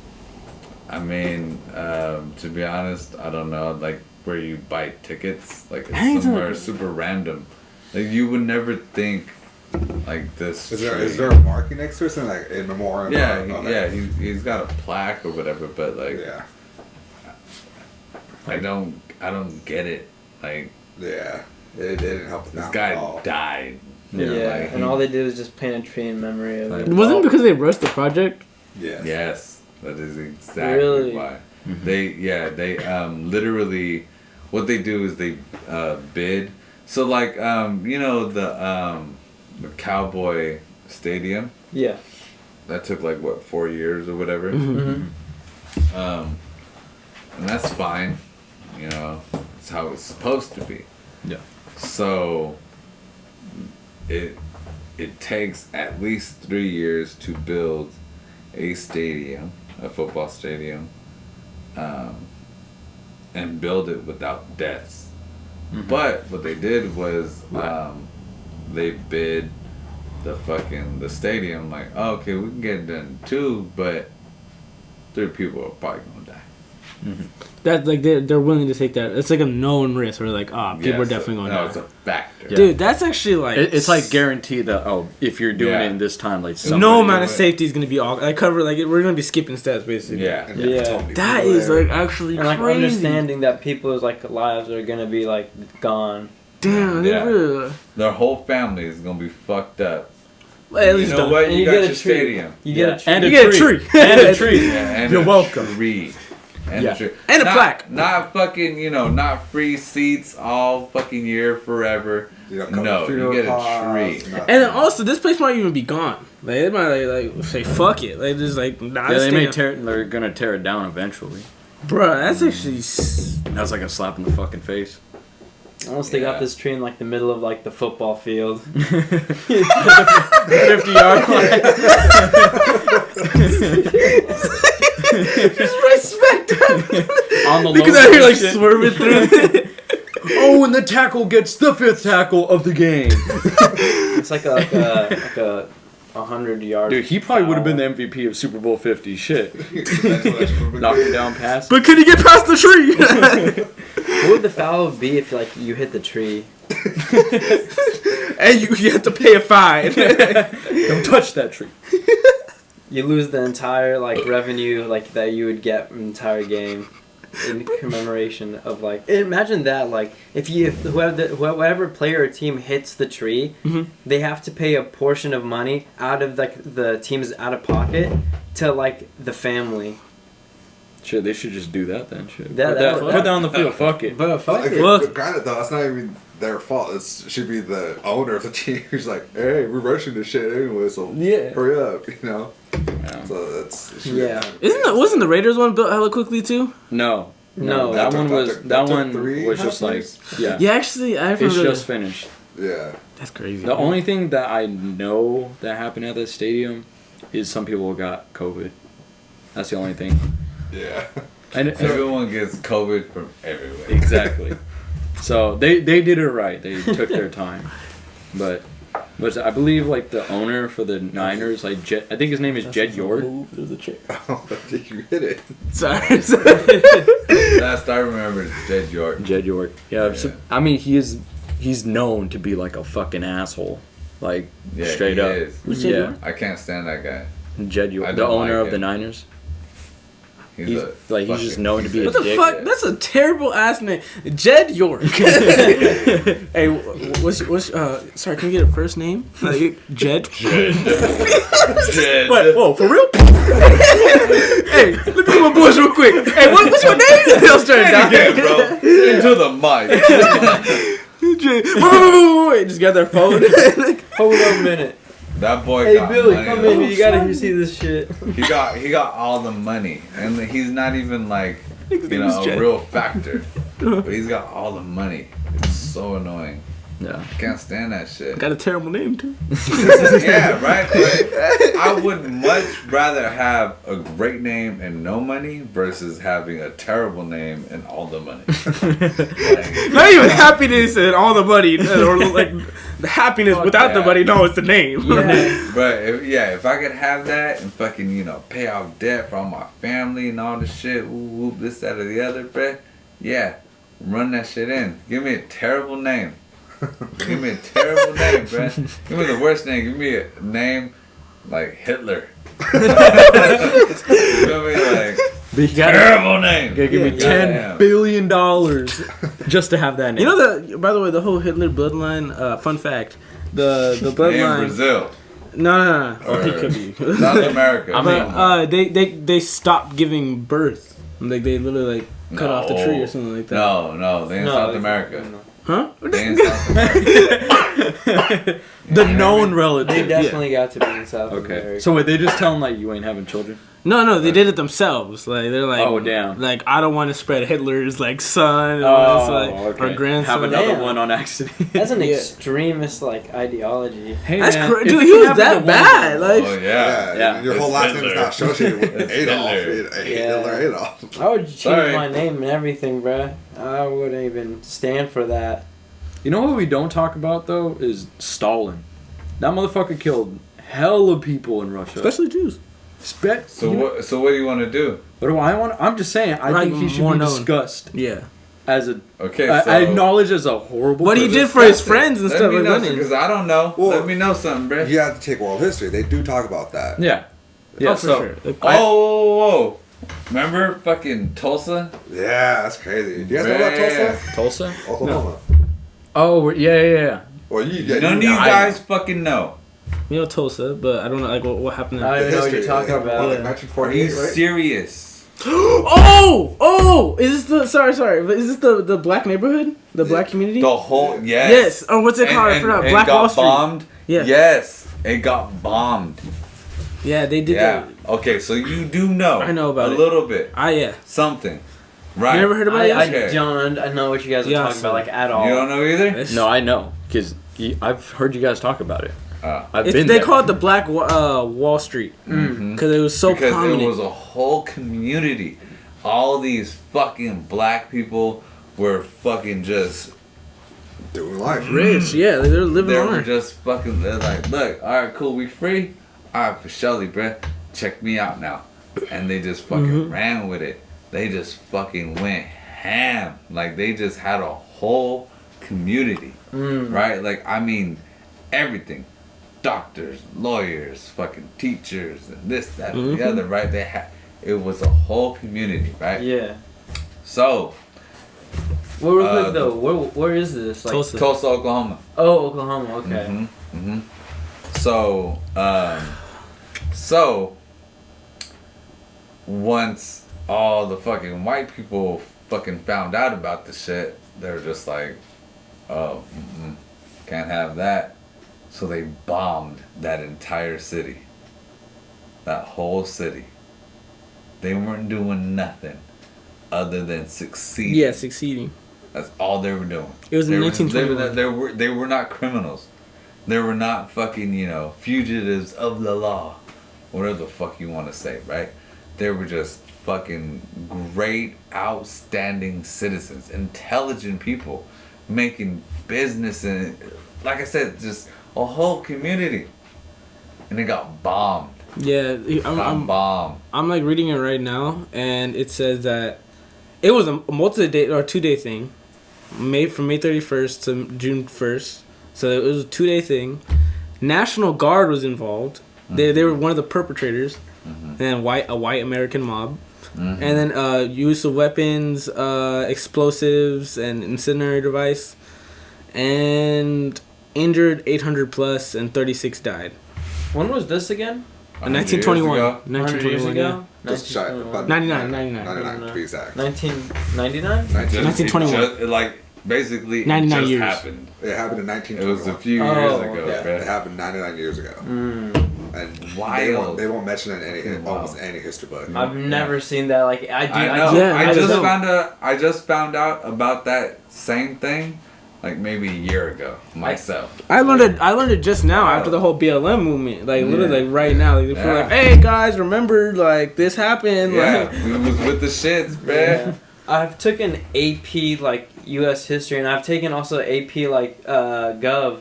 I mean, to be honest, I don't know. Like where you buy tickets, like Hangs it's somewhere on- super random. Like you would never think, like this. Is there tree- a marking next to it, something like in memoriam? Yeah, Okay. he's got a plaque or whatever, but like, Yeah. I don't get it. Like Yeah. It didn't help them this out guy at all. died. Yeah, like, and all they did was just plant a tree in memory of it. Wasn't it because they rushed the project? Yes. Yes, that is exactly Really? why. They literally, what they do is they bid. So like the Cowboy Stadium, Yeah. that took like what 4 years or whatever. Mm-hmm. And that's fine, it's how it's supposed to be. Yeah. So it takes at least 3 years to build a stadium, a football stadium, and build it without deaths. But what they did was they bid the stadium like, oh, okay, we can get it done too, but 3 people are probably gonna die. That's like they're willing to take that. It's like a known risk. Or like, people are So- definitely going no, to it's die. a factor. Yeah. Dude, that's actually like It's like guaranteed that, if you're doing Yeah. it in this time, like no somebody amount do of it. safety is gonna be all. I cover like we're gonna be skipping steps basically. Yeah. And Yeah. so many That people is there. like actually And like crazy. understanding that people's like lives are gonna be like gone. Damn, Yeah. they really. Their whole family is gonna be fucked up. Well, at least You know don't- what? And You you got get a your tree. stadium. You get a tree. And You a get a tree. tree. And a tree. Yeah, and You're a welcome. Tree. And Yeah. a tree. And a Not- plaque. Not fucking, not free seats all fucking year forever. You don't come No, to funeral you get a cause, tree. nothing. And then also, this place might even be gone. Like they might like say fuck it. Like just like nah. Yeah, this they thing- may they're gonna tear it down eventually. Bruh, that's actually. That's like a slap in the fucking face. Unless they Yeah. got this tree in like the middle of like the football field. 50-yard line. Just respect them. On the Because low out here like shit. swerving through. Oh, and the tackle gets the 5th tackle of the game. It's like a 100-yard. Dude, he probably would have been the MVP of Super Bowl 50. Shit. Knocking down pass. But could he get past the tree? What would the foul be if like you hit the tree? And you have to pay a fine. Don't touch that tree. You lose the entire like revenue like that you would get from the entire game in commemoration of like. Imagine that like if whoever player or team hits the tree, they have to pay a portion of money out of like the team's out of pocket to like the family. Shit, they should just do that then. Shit. That- Put that on the field. Fuck it. But fuck Like, it. Look. granted though, that's not even their fault. It should be the owner of the team who's like, "Hey, we're rushing this shit anyway, so Yeah. hurry up," Yeah. So that's it should Yeah. be Wasn't the Raiders one built hella quickly too? No. No, that that one took- was that took- that that took one 3 was half just like years? yeah. Yeah, actually, I It's remember. just finished. Yeah. That's crazy. The only thing that I know that happened at the stadium is some people got COVID. That's the only thing. Yeah. And Everyone gets COVID from everywhere. exactly. So they did it right. They took their time, but I believe like the owner for the Niners, like Jed, I think his name is Jed York. There's a chair. Oh, you hit it. Sorry. Last I remember is Jed York. Jed York. Yeah. So, I mean, he's known to be like a fucking asshole, like Yeah, straight he up. is. Who's Jed Yeah. York? I can't stand that guy. Jed I York, the don't owner like of the him. Niners. He's a like he's just fucking known to be a piece What of the dick. fuck? That's a terrible ass name. Jed York. Hey, what's sorry, can we get a first name? Like Jed? Jed. What? Whoa, for real? Hey, let me get my boys real quick. Hey, what's your name? I'll start Again, dying. bro. Into the mic. Wait, just got their phone. Hold on a minute. That boy Hey got Billy, money. come though. in. You gotta see this shit. He got all the money, and he's not even like His name a is Jen. real factor, but he's got all the money. It's so annoying. Yeah. I can't stand that shit. Got a terrible name too. Yeah, right. But I would much rather have a great name and no money versus having a terrible name and all the money. Like, Not even happiness and all the money, or like the happiness without the yeah. money. No, it's the name. Yeah. but if I could have that and fucking pay off debt for all my family and all this shit, whoop, this, that, or the other, bruh. Yeah, run that shit in. Give me a terrible name. Give me a terrible name, bruh. Give me the worst name. Give me a name like Hitler. You feel me? Like, But you gotta, terrible name. you gotta give me Yeah. $10 billion just to have that name. You know by the way, the whole Hitler bloodline. Fun fact: the In bloodline. Brazil. No. Or He could be. South America. I mean, They stopped giving birth. Like they literally cut off the tree or something like that. No, they in South America. Huh? They in South America. the known relative. They definitely got to be in South Okay. America. So wait, they just tell them like you ain't having children? No, they did it themselves. Like they're like, Oh, damn. Like I don't want to spread Hitler's like son or grandson. Have another Damn. one on accident. That's an Yeah. extremist like ideology. Hey, That's man, crazy, if dude. He you was have that the bad. one- Like, Oh yeah. Yeah. Your whole It's last name is Hitler. not associated with It's Adolf. Hitler. Hitler Adolf. I would change Sorry. my name and everything, bruh. I wouldn't even stand for that. You know what we don't talk about though is Stalin. That motherfucker killed hella people in Russia. especially Jews. So what do you want to do? What do I want? I'm just saying. I Like, think he should more be known. discussed Yeah. as a. Okay, so I acknowledge as a horrible. What he person. did for his friends and Let stuff me like know women. because I don't know. Well, Let me know something, bro. You have to take world history. They do talk about that. Yeah. Yeah. Oh, for so sure. Like, Oh, remember fucking Tulsa? Yeah, that's crazy. Do you guys know about Man. Tulsa? Tulsa. Oklahoma. Oh yeah. Well, None of you guys fucking know. You know Tulsa, but I don't know like what happened I there. don't even know what you're talking Like about. Yeah. Are 1948, you right? serious? Oh! Is this the but is this the black neighborhood? The black community? The whole Yes. Oh, what's it called? I forgot. and Black got Wall Street. bombed. Yeah. Yes, it got bombed. Yeah, they did Yeah. that. Okay, so you do know. I know about a it. little bit. Yeah. Something. Right. You never heard about I, it? I Okay. don't know what you guys are talking Yasser. about, like, at all. You don't know either? It's- No, I know because I've heard you guys talk about it. I've It's, been they there. call it the Black Wall Street because it was so because prominent. it was a whole community. All these fucking black people were fucking just. Doing life. rich. Yeah, they're living They on were it. just fucking. They're like, look, all right, cool, we free. All right, for Shelly, bruh. Check me out now. And they just fucking ran with it. They just fucking went ham. Like they just had a whole community, right? Like I mean, everything. Doctors, lawyers, fucking teachers, and this, that, and the other, right? They had. It was a whole community, right? Yeah. So, Well, real quick, though, where is this? Like, Tulsa. Tulsa, Oklahoma. Oh, Oklahoma, okay. So, so once all the fucking white people fucking found out about the shit, they were just like, oh, can't have that. So they bombed that entire city. That whole city. They weren't doing nothing other than succeeding. Yeah, succeeding. That's all they were doing. It was in They were- 1921. They were not criminals. They were not fucking, fugitives of the law. Whatever the fuck you want to say, right? They were just fucking great, outstanding citizens, intelligent people, making business and, like I said, just a whole community. And it got bombed. Yeah, Bombed. I'm like reading it right now, and it says that it was a multi-day or 2-day thing, from May 31st to June 1st. So it was a 2-day thing. National Guard was involved. They were one of the perpetrators, and then a white American mob, and then use of weapons, explosives, and incendiary device, and injured 800 plus, and 36 died. When was this again? 1921. 100 years 1921. ago? Just shy. About 99. 99 to be exact. 1999? 19. 1921. Like basically 99 just years. happened. It happened in It was 1921. a few Oh, years ago, okay. It man. happened 99 years ago. And Wild. they won't mention it in Wow. almost any history book. I've never seen that. Like I I know. do. Yeah, I just found out about that same thing like maybe a year ago myself. I learned it just now after the whole BLM movement. Like literally, like right now, like people are like, "Hey guys, remember like this happened?" Yeah, Like, we was with the shits, man. I've taken AP like U.S. history, and I've taken also AP like Gov.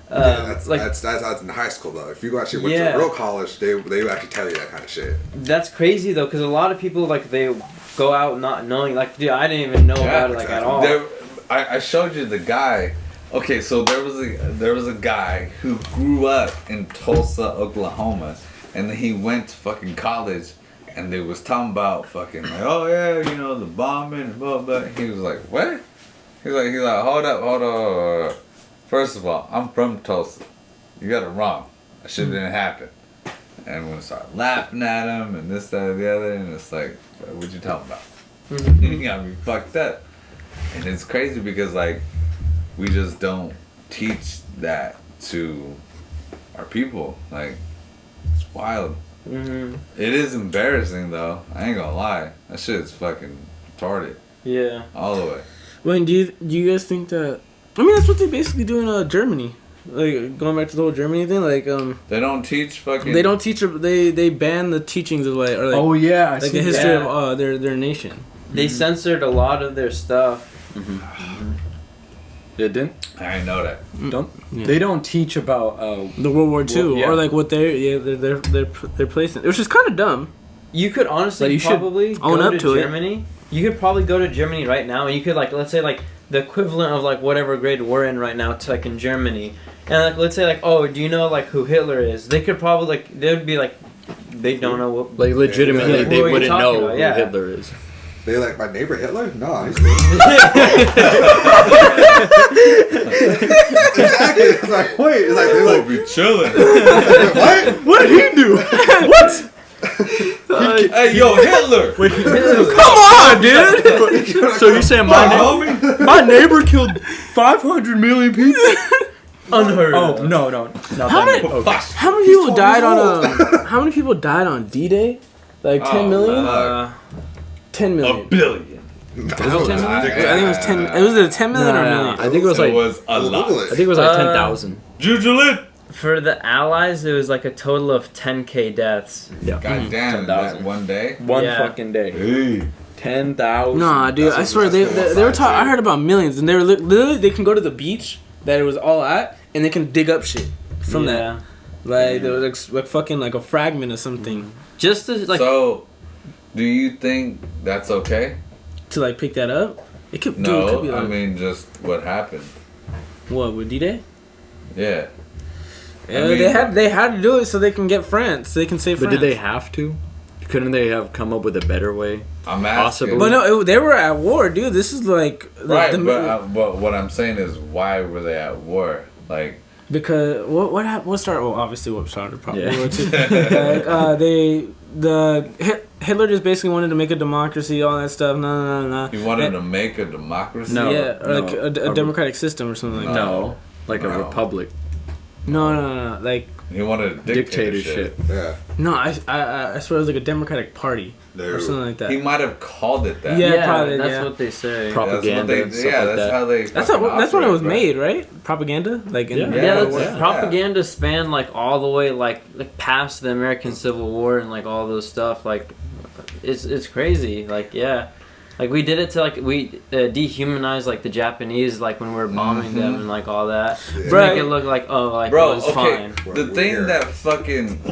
Yeah, Like that's in high school though. If you actually went Yeah. to real college, they actually tell you that kind of shit. that's crazy though, because a lot of people like they go out not knowing. Like, dude, I didn't even know about it like at all. I showed you the guy. Okay, so there was a guy who grew up in Tulsa, Oklahoma, and then he went to fucking college, and they was talking about fucking like, oh yeah, you know, the bombing and blah blah. He was like, what? He's like, hold up. First of all, I'm from Tulsa. You got it wrong. That shit didn't happen. And we start laughing at him and this, that, and the other, and it's like, what you talking about? You got me fucked up. And it's crazy because like we just don't teach that to our people. Like it's wild. Mm-hmm. It is embarrassing though. I ain't gonna lie. That shit's fucking retarded Yeah. all the way. when do you guys think that? I mean, that's what they basically do in Germany. Like going back to the whole Germany thing, like They don't teach fucking. they don't teach. They ban the teachings of like, or like, Oh yeah, like the history of their nation. They censored a lot of their stuff. They didn't. I didn't know that. Don't Yeah. they don't teach about The World War II, yeah. or like what they're placing, which is kind of dumb. You could honestly Like, you should probably own go up to to it. Germany. You could probably go to Germany right now, and you could like, let's say like the equivalent of like whatever grade we're in right now to like in Germany, and like let's say like, oh, do you know like who Hitler is? They could probably like they would be like, they don't know what. like legitimately Yeah. they What were you wouldn't talking know about? who Yeah. Hitler is. They like my neighbor Hitler? No, he's exactly. It's like wait, it's like they're We'll like be chilling. what? What did he do? What? Hey, yo, Hitler. Come on, dude! So you're saying my neighbor killed 500 million people? Unheard Oh of. no, not How that many- many. Okay. How many people died on How many people died on D-Day? Like 10 million? fuck. 10 A million. billion. Was it 10 million? I think it was 10. It was it 10 million or a million? I think it was It like was a lot. Google I it. think it was like Uh, 10,000. Jujulit. For the Allies, it was like a total of 10K deaths. Yeah. God damn, that 10,000. one day. One Yeah. fucking day. Hey. 10,000. Nah, dude, That's I what- swear that's they what were I talking. I see. heard about millions, and they were literally they can go to the beach that it was all at, and they can dig up shit from that. Like there was like fucking like a fragment of something Just to like, So, do you think that's okay? to like pick that up. It could, dude, it No, could be like I mean just what happened. what with D-Day. Yeah. Yeah, mean- they had to do it so they can get France, so they can save But France. did they have to? Couldn't they have come up with a better way? I'm asking. Possibly. But no, they were at war, dude. This is like Right, but what I'm saying is, why were they at war? Like, because what started? Well, obviously what started probably Yeah. World War II. Hitler just basically wanted to make a democracy, all that stuff. No. he wanted to make a democracy. No. Yeah, or like no. a democratic system or something like that. No, like a No. republic. No. Like He wanted a dictatorship. Yeah. no, I swear it was like a democratic party or something like that. He might have called it that. Yeah, yeah, probably, that's yeah. what they say. Propaganda and stuff like that's that. how they. That's fucking that's when it was operate, made, right? Propaganda, like in, Yeah. Yeah, Yeah, that's, yeah. propaganda spanned like all the way like past the American Civil War and like all those stuff. Like, it's crazy. Like, yeah, like we did it to like we dehumanized like the Japanese like when we were bombing them and like all that to Right. make it look like Bro, it was okay. fine. The thing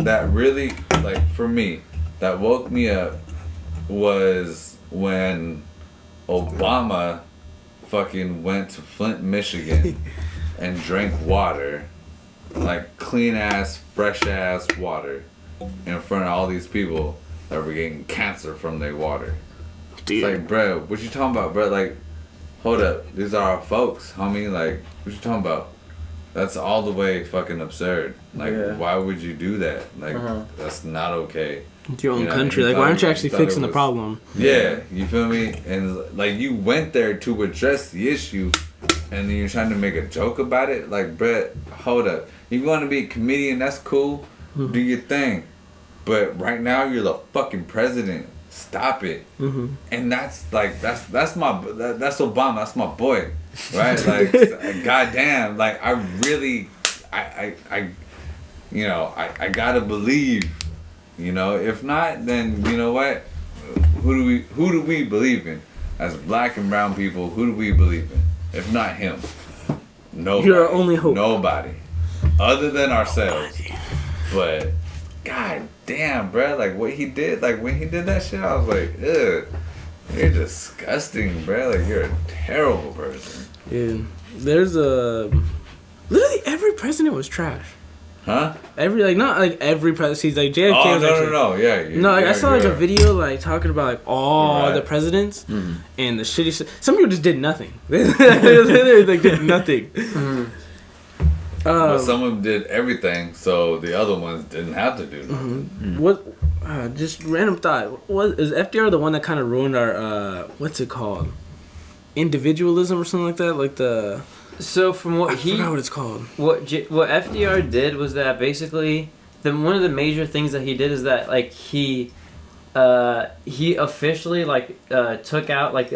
that really like for me that woke me up was when Obama fucking went to Flint, Michigan and drank water, like clean ass, fresh ass water in front of all these people that were getting cancer from their water. dude. It's like, bro, what you talking about, bro? Like, hold up, these are our folks, homie. Like, what you talking about? That's all the way fucking absurd. Like, Yeah. why would you do that? Like, Uh-huh. that's not okay. It's your own You know, country. you Like, thought why aren't you it- actually you thought it fixing the was- problem? Yeah, you feel me? And like, you went there to address the issue, and then you're trying to make a joke about it. Like, bruh, hold up. If you want to be a comedian, that's cool. Mm-hmm. Do your thing. But right now, you're the fucking president. Stop it. Mm-hmm. And that's Obama. That's my boy, right? Like, goddamn. Like, I really, you know, I gotta believe. You know, if not, then you know what? Who do we believe in? As black and brown people, who do we believe in? If not him, nobody. You're our only hope. Nobody, other than ourselves. But god damn, bro, like what he did, like when he did that shit, I was like, ugh, you're disgusting, bro. Like you're a terrible person. Yeah, there's literally every president was trash. Huh? Not every president. He's like JFK. Oh was actually, no, yeah. No, like, yeah, I saw like a video like talking about like all Right. the presidents and the shitty shit. Some people just did nothing. They literally like did nothing. But some of them did everything, so the other ones didn't have to do nothing. What? Just random thought. What is FDR the one that kind of ruined our what's it called? Individualism or something like that? Like the. So from what I forgot what it's called. what FDR did was that basically one of the major things that he did is that like he officially like took out like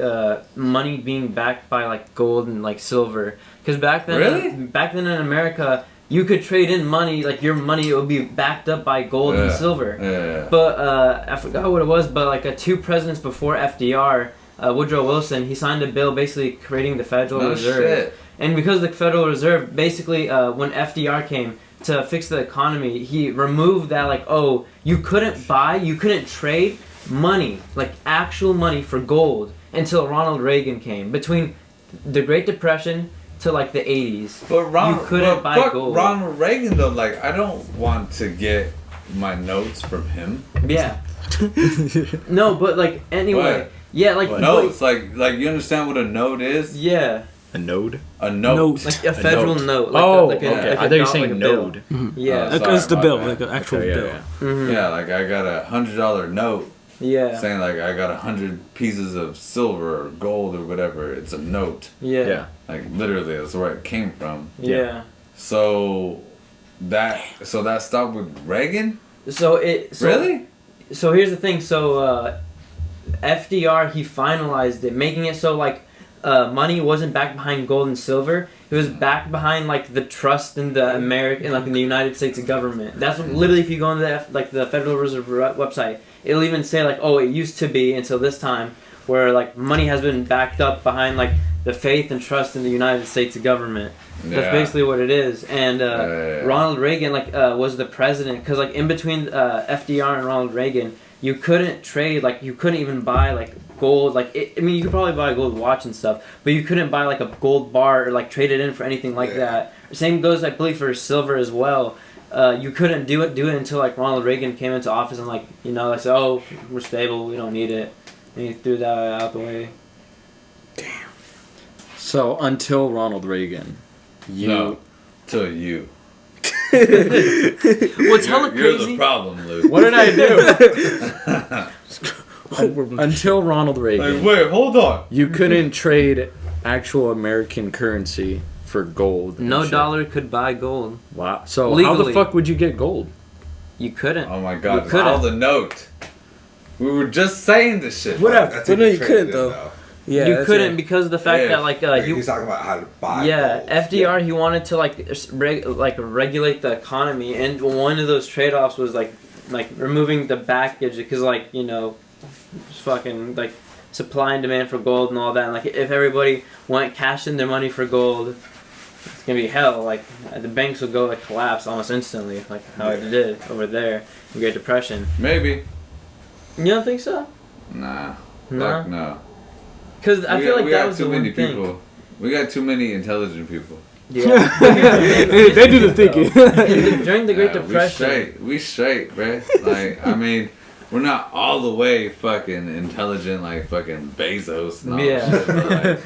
money being backed by like gold and like silver, because back then in America you could trade in money, like your money would be backed up by gold and silver. Yeah. But I forgot what it was, but like 2 presidents before FDR, Woodrow Wilson, he signed a bill basically creating the Federal Reserve. Shit. And because the Federal Reserve, basically, when FDR came to fix the economy, he removed that, like, oh, you couldn't trade money, like actual money for gold, until Ronald Reagan came. Between the Great Depression to, like, the 80s, But you couldn't buy gold. Ronald Reagan, though, like, I don't want to get my notes from him. Yeah. No, but, like, anyway. What? Yeah, like... Notes, like you understand what a note is? Yeah. A node? A note. Like a federal note. Like Okay. like I thought you were saying like a bill. node. Yeah. Sorry, It's the my bill, bad. like an actual Okay, bill. yeah. Mhm. Yeah, like I got $100 note Yeah. saying like I got 100 pieces of silver or gold or whatever. It's a note. Yeah. Yeah. Like literally, that's where it came from. Yeah. So that stopped with Reagan? Really? So here's the thing. So FDR, he finalized it, making it so like money wasn't backed behind gold and silver. It was backed behind like the trust in the in the United States government. That's what, literally, if you go on the Federal Reserve website, it'll even say like, oh, it used to be until this time, where like money has been backed up behind like the faith and trust in the United States government. Yeah. That's basically what it is. And Yeah. Ronald Reagan was the president, because like in between FDR and Ronald Reagan, you couldn't trade, like you couldn't even buy like gold. Like I mean, you could probably buy a gold watch and stuff, but you couldn't buy like a gold bar or like trade it in for anything like that. Same goes, I believe, for silver as well. You couldn't do it until like Ronald Reagan came into office and like, you know, like said, oh, we're stable, we don't need it, and he threw that out the way. So until Ronald Reagan, No, to you. What's hella You're crazy? the problem, Luke. What did I do? Until Ronald Reagan, Like, wait, hold on. you couldn't trade actual American currency for gold. and No shit. dollar could buy gold. Wow. So how Legally. the fuck would you get gold? You couldn't. Oh my god, You couldn't. all the note. We were just saying this shit. Whatever. That's But if no, you you traded couldn't, in, though. Yeah, You that's couldn't it. because of the fact Yeah. that like He's talking about how to buy. yeah, gold. FDR, he wanted to like regulate the economy, and one of those trade-offs was like removing the backage, because like, you know, fucking like supply and demand for gold and all that. And like if everybody went cash in their money for gold, it's gonna be hell. Like the banks would go like collapse almost instantly, like how it did over there in Great Depression. Maybe. You don't think so? Nah. No? Fuck no. Because I feel like we that got was too the many one thing. people. We got too many intelligent people. Yeah. They do the thinking. During the Great Yeah, Depression. We straight, bruh. Like, I mean, we're not all the way fucking intelligent like fucking Bezos and all Yeah. that shit, but like,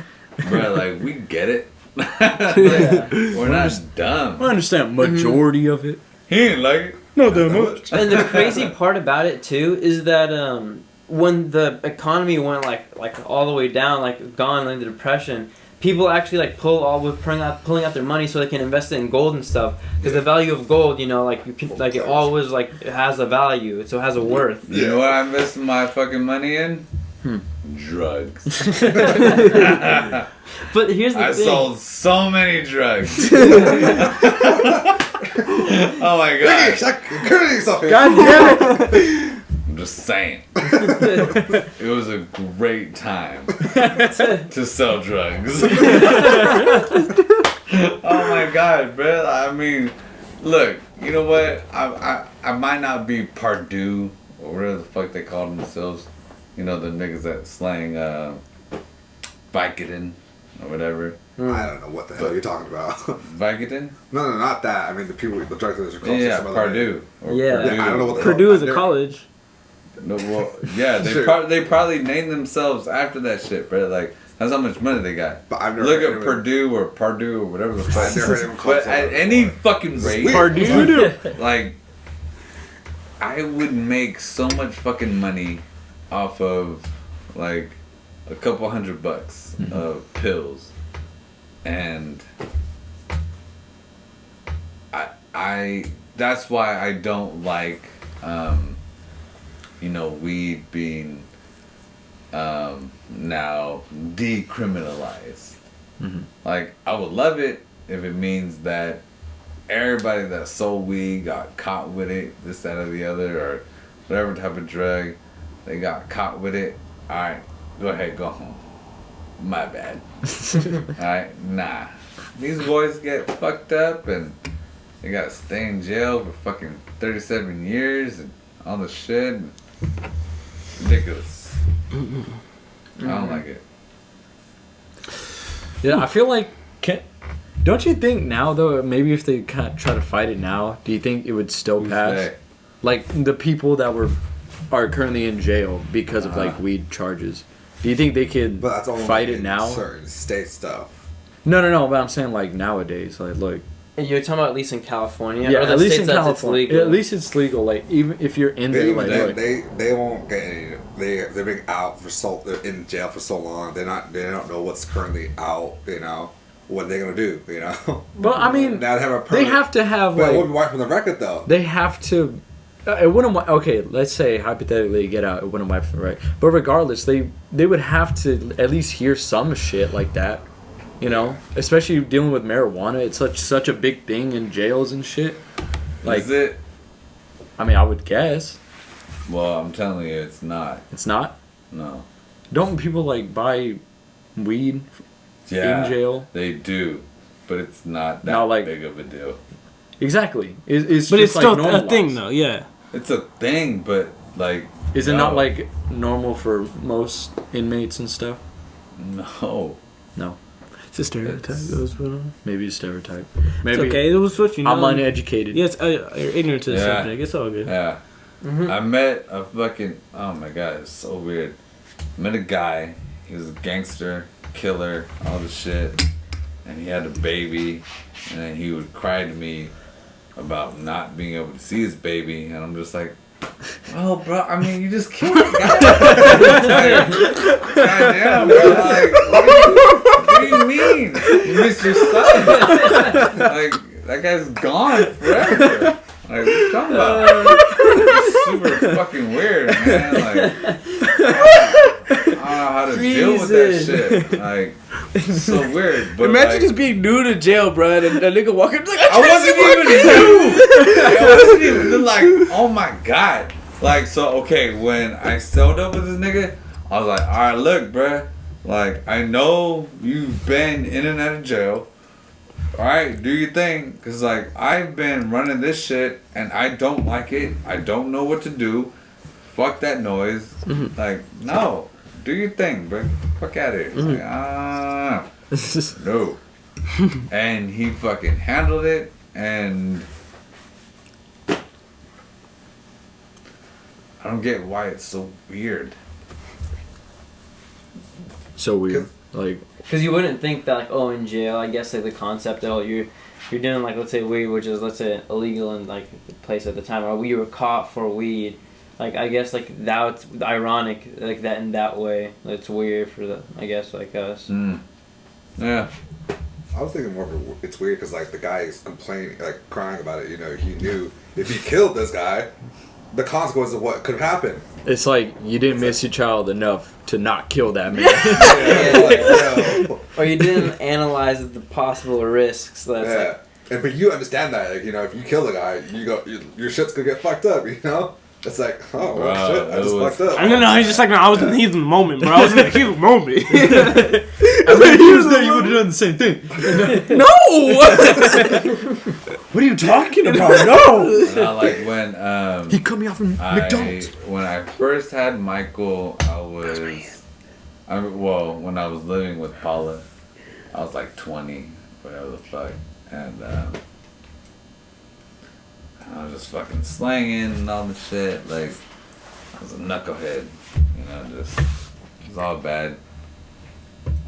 bruh, like, we get it. Yeah. We're not I dumb. understand majority of it. He ain't like it. Not that much. And the crazy part about it too is that when the economy went like all the way down, like gone in the depression, people actually like pulling out their money so they can invest it in gold and stuff. Because the value of gold, you know, like you can like it always like it has a value, so it has a worth. You know what I invested my fucking money in? Drugs. But here's the I thing. sold so many drugs. Oh my god. Incriminate yourself here. God damn it! I'm just saying. It was a great time to sell drugs. Oh my god, bro. I mean, look, you know what? I might not be Purdue or whatever the fuck they call themselves. You know, the niggas that slang Vicodin or whatever. I don't know what the hell you're talking about. Vicodin? No, not that. I mean, the people, the drug dealers are called Yeah, some other Purdue. Or Yeah. Purdue. Yeah, I don't know what the Purdue is a hell. college. No, well, yeah, they Sure. they probably named themselves after that shit, bro. Like, that's how much money they got. But I've never Look heard at of it. Purdue or Purdue or whatever the fuck. I've never heard anyone called But something at any before. fucking This is rate, weird. Purdue. like, I would make so much fucking money off of like a couple $100 of pills, and I that's why I don't like you know, weed being now decriminalized. Like, I would love it if it means that everybody that sold weed got caught with it, this, that, or the other, or whatever type of drug, they got caught with it. Alright, go ahead, go home. My bad. Alright, nah. These boys get fucked up and they gotta stay in jail for fucking 37 years and all the shit. Ridiculous. I don't like it. Yeah, I feel like don't you think now though, maybe if they kind of try to fight it now, do you think it would still Who's pass? they? Like the people that are currently in jail because of like weed charges. Do you think they could But that's only fight it in now? certain state stuff. No, but I'm saying like nowadays, like look. You're talking about at least in California? Yeah, Or the at least states in that it's California. legal? Yeah, at least it's legal. Like even if you're in there, like look. They won't get any. They've been out for they're in jail for so long. They don't know what's currently out. You know what they're gonna do. You know. But I mean, Now they have a they permit. have to have But it like wouldn't wipe from the record though. they have to. It wouldn't. Okay, let's say hypothetically they get out. It wouldn't wipe from the right. But regardless, they would have to at least hear some shit like that. You know, especially dealing with marijuana. It's such a big thing in jails and shit. Like, Is it? I mean, I would guess Well, I'm telling you, it's not. it's not. No. Don't people like buy weed Yeah, in jail? they do, but it's not that Not like- big of a deal. Exactly. It's But just it's still like a normalized. thing, though. Yeah. It's a thing, but like. Is it no. not like normal for most inmates and stuff? No. No. It's a stereotype. It's- That was put on. Maybe a stereotype. It's Maybe okay. It was what you know. I'm uneducated. Yes, you're ignorant to the Yeah. subject. It's all good. Yeah. I met a fucking. Oh my god, it's so weird. Met a guy. He was a gangster, killer, all the shit. And he had a baby. And then he would cry to me about not being able to see his baby. And I'm just like, oh, bro, I mean, you just killed the guy. Like, goddamn, bro. Like, what do you mean? You missed your son. Like, that guy's gone forever. Like, what you talking about? It's super fucking weird, man. Like, I don't know how to deal with that shit. Like, it's so weird. But Imagine like, just being new to jail, bro, and a nigga walking like I wasn't even new. I wasn't even like, oh my god. Like, so okay, when I sold up with this nigga, I was like, all right, look, bruh. Like, I know you've been in and out of jail. All right, do your thing, cause like I've been running this shit and I don't like it. I don't know what to do. Fuck that noise. Like, no, do your thing, bro. Fuck out of here. It's like, no. And he fucking handled it, and I don't get why it's so weird. So weird. Like, Because you wouldn't think that, like, oh, in jail, I guess, like, the concept that, oh, you're doing, like, let's say weed, which is, let's say, illegal in, like, the place at the time, or we were caught for weed. Like, I guess, like, that's ironic, like, that in that way. It's weird for the, I guess, like us. Yeah. I was thinking more of it's weird because like the guy is complaining, like crying about it. You know, he knew if he killed this guy, the consequences of what could happen. It's like you didn't miss your child enough to not kill that man. Or you didn't analyze the possible risks. That's like, But you understand that, like, you know, if you kill the guy, your shit's gonna get fucked up, you know? It's like, oh, well, shit, I just fucked up. I don't know, he's just like, no, I was in the heat of the moment, bro. I was in the heat of the moment. I mean, if he was there, you would have done the same thing. No! What are you talking about? No! Like when He cut me off from McDonald's. when I first had Michael, when I was living with Paula, I was like 20, whatever the fuck, and I was just fucking slanging and all the shit. Like, I was a knucklehead, you know, just, it was all bad.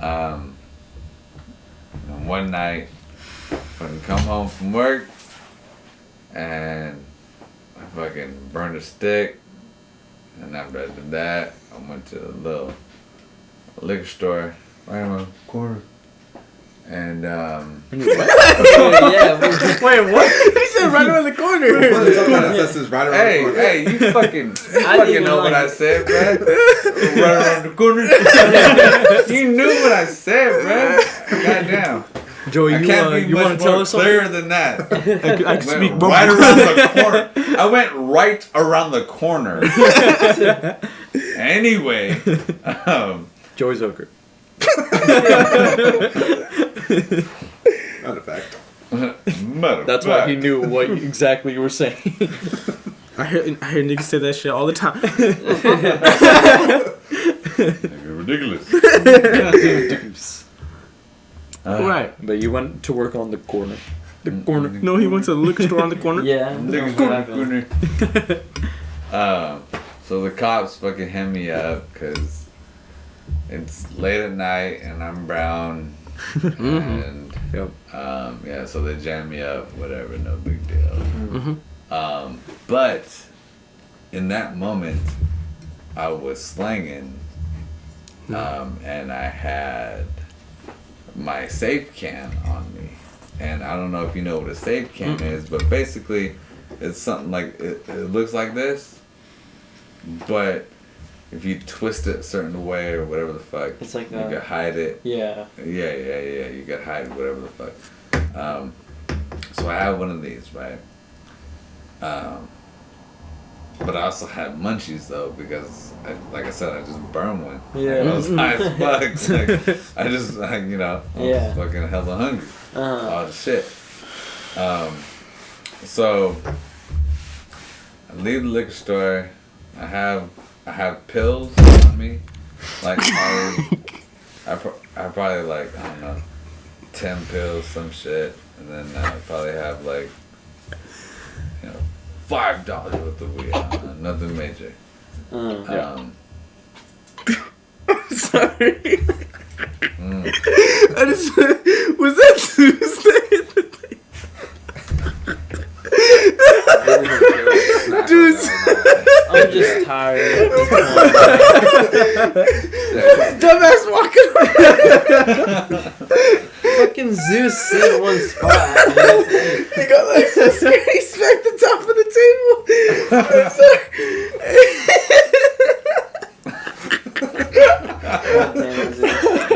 And one night, fucking come home from work, and I fucking burned a stick, and after I did that, I went to a little liquor store right around the corner. And yeah. Wait, what? He said right around the corner. Hey, you fucking know what I said, man. Right around the corner. You knew what I said, man. Goddamn. Joey, I can't be you want much to tell more us something? clearer than that. I can speak Went right around the corner. I went right around the corner. Anyway, Joey's Oker. Not a fact. That's why he knew what exactly you were saying. I hear niggas say that shit all the time. You're ridiculous. Right. But you went to work on the corner. The corner. No, he went to the liquor store on the corner. Yeah. Corner. So the cops fucking hem me up because it's late at night and I'm brown. And Yep. yeah, so they jam me up, whatever, no big deal. But in that moment, I was slanging, and I had my safe can on me. And I don't know if you know what a safe can is, but basically, it's something like it looks like this, but if you twist it a certain way or whatever the fuck, It's like you that. can hide it. Yeah. Yeah. You can hide whatever the fuck. So I have one of these, right? But I also had munchies though because, like I said, I just burned one. Yeah. I was high as fuck. Like, I was fucking hella hungry. All the shit. So I leave the liquor store. I have pills on me. Like I probably like, I don't know, 10 pills, some shit, and then I probably have like, you know, $5 worth of weed. Nothing major. Sorry. I just was that Tuesday? Dude, I'm just tired at this point. dumbass walking around. Fucking Zeus sit in one spot. He got like so scared he smacked the top of the table. I'm sorry.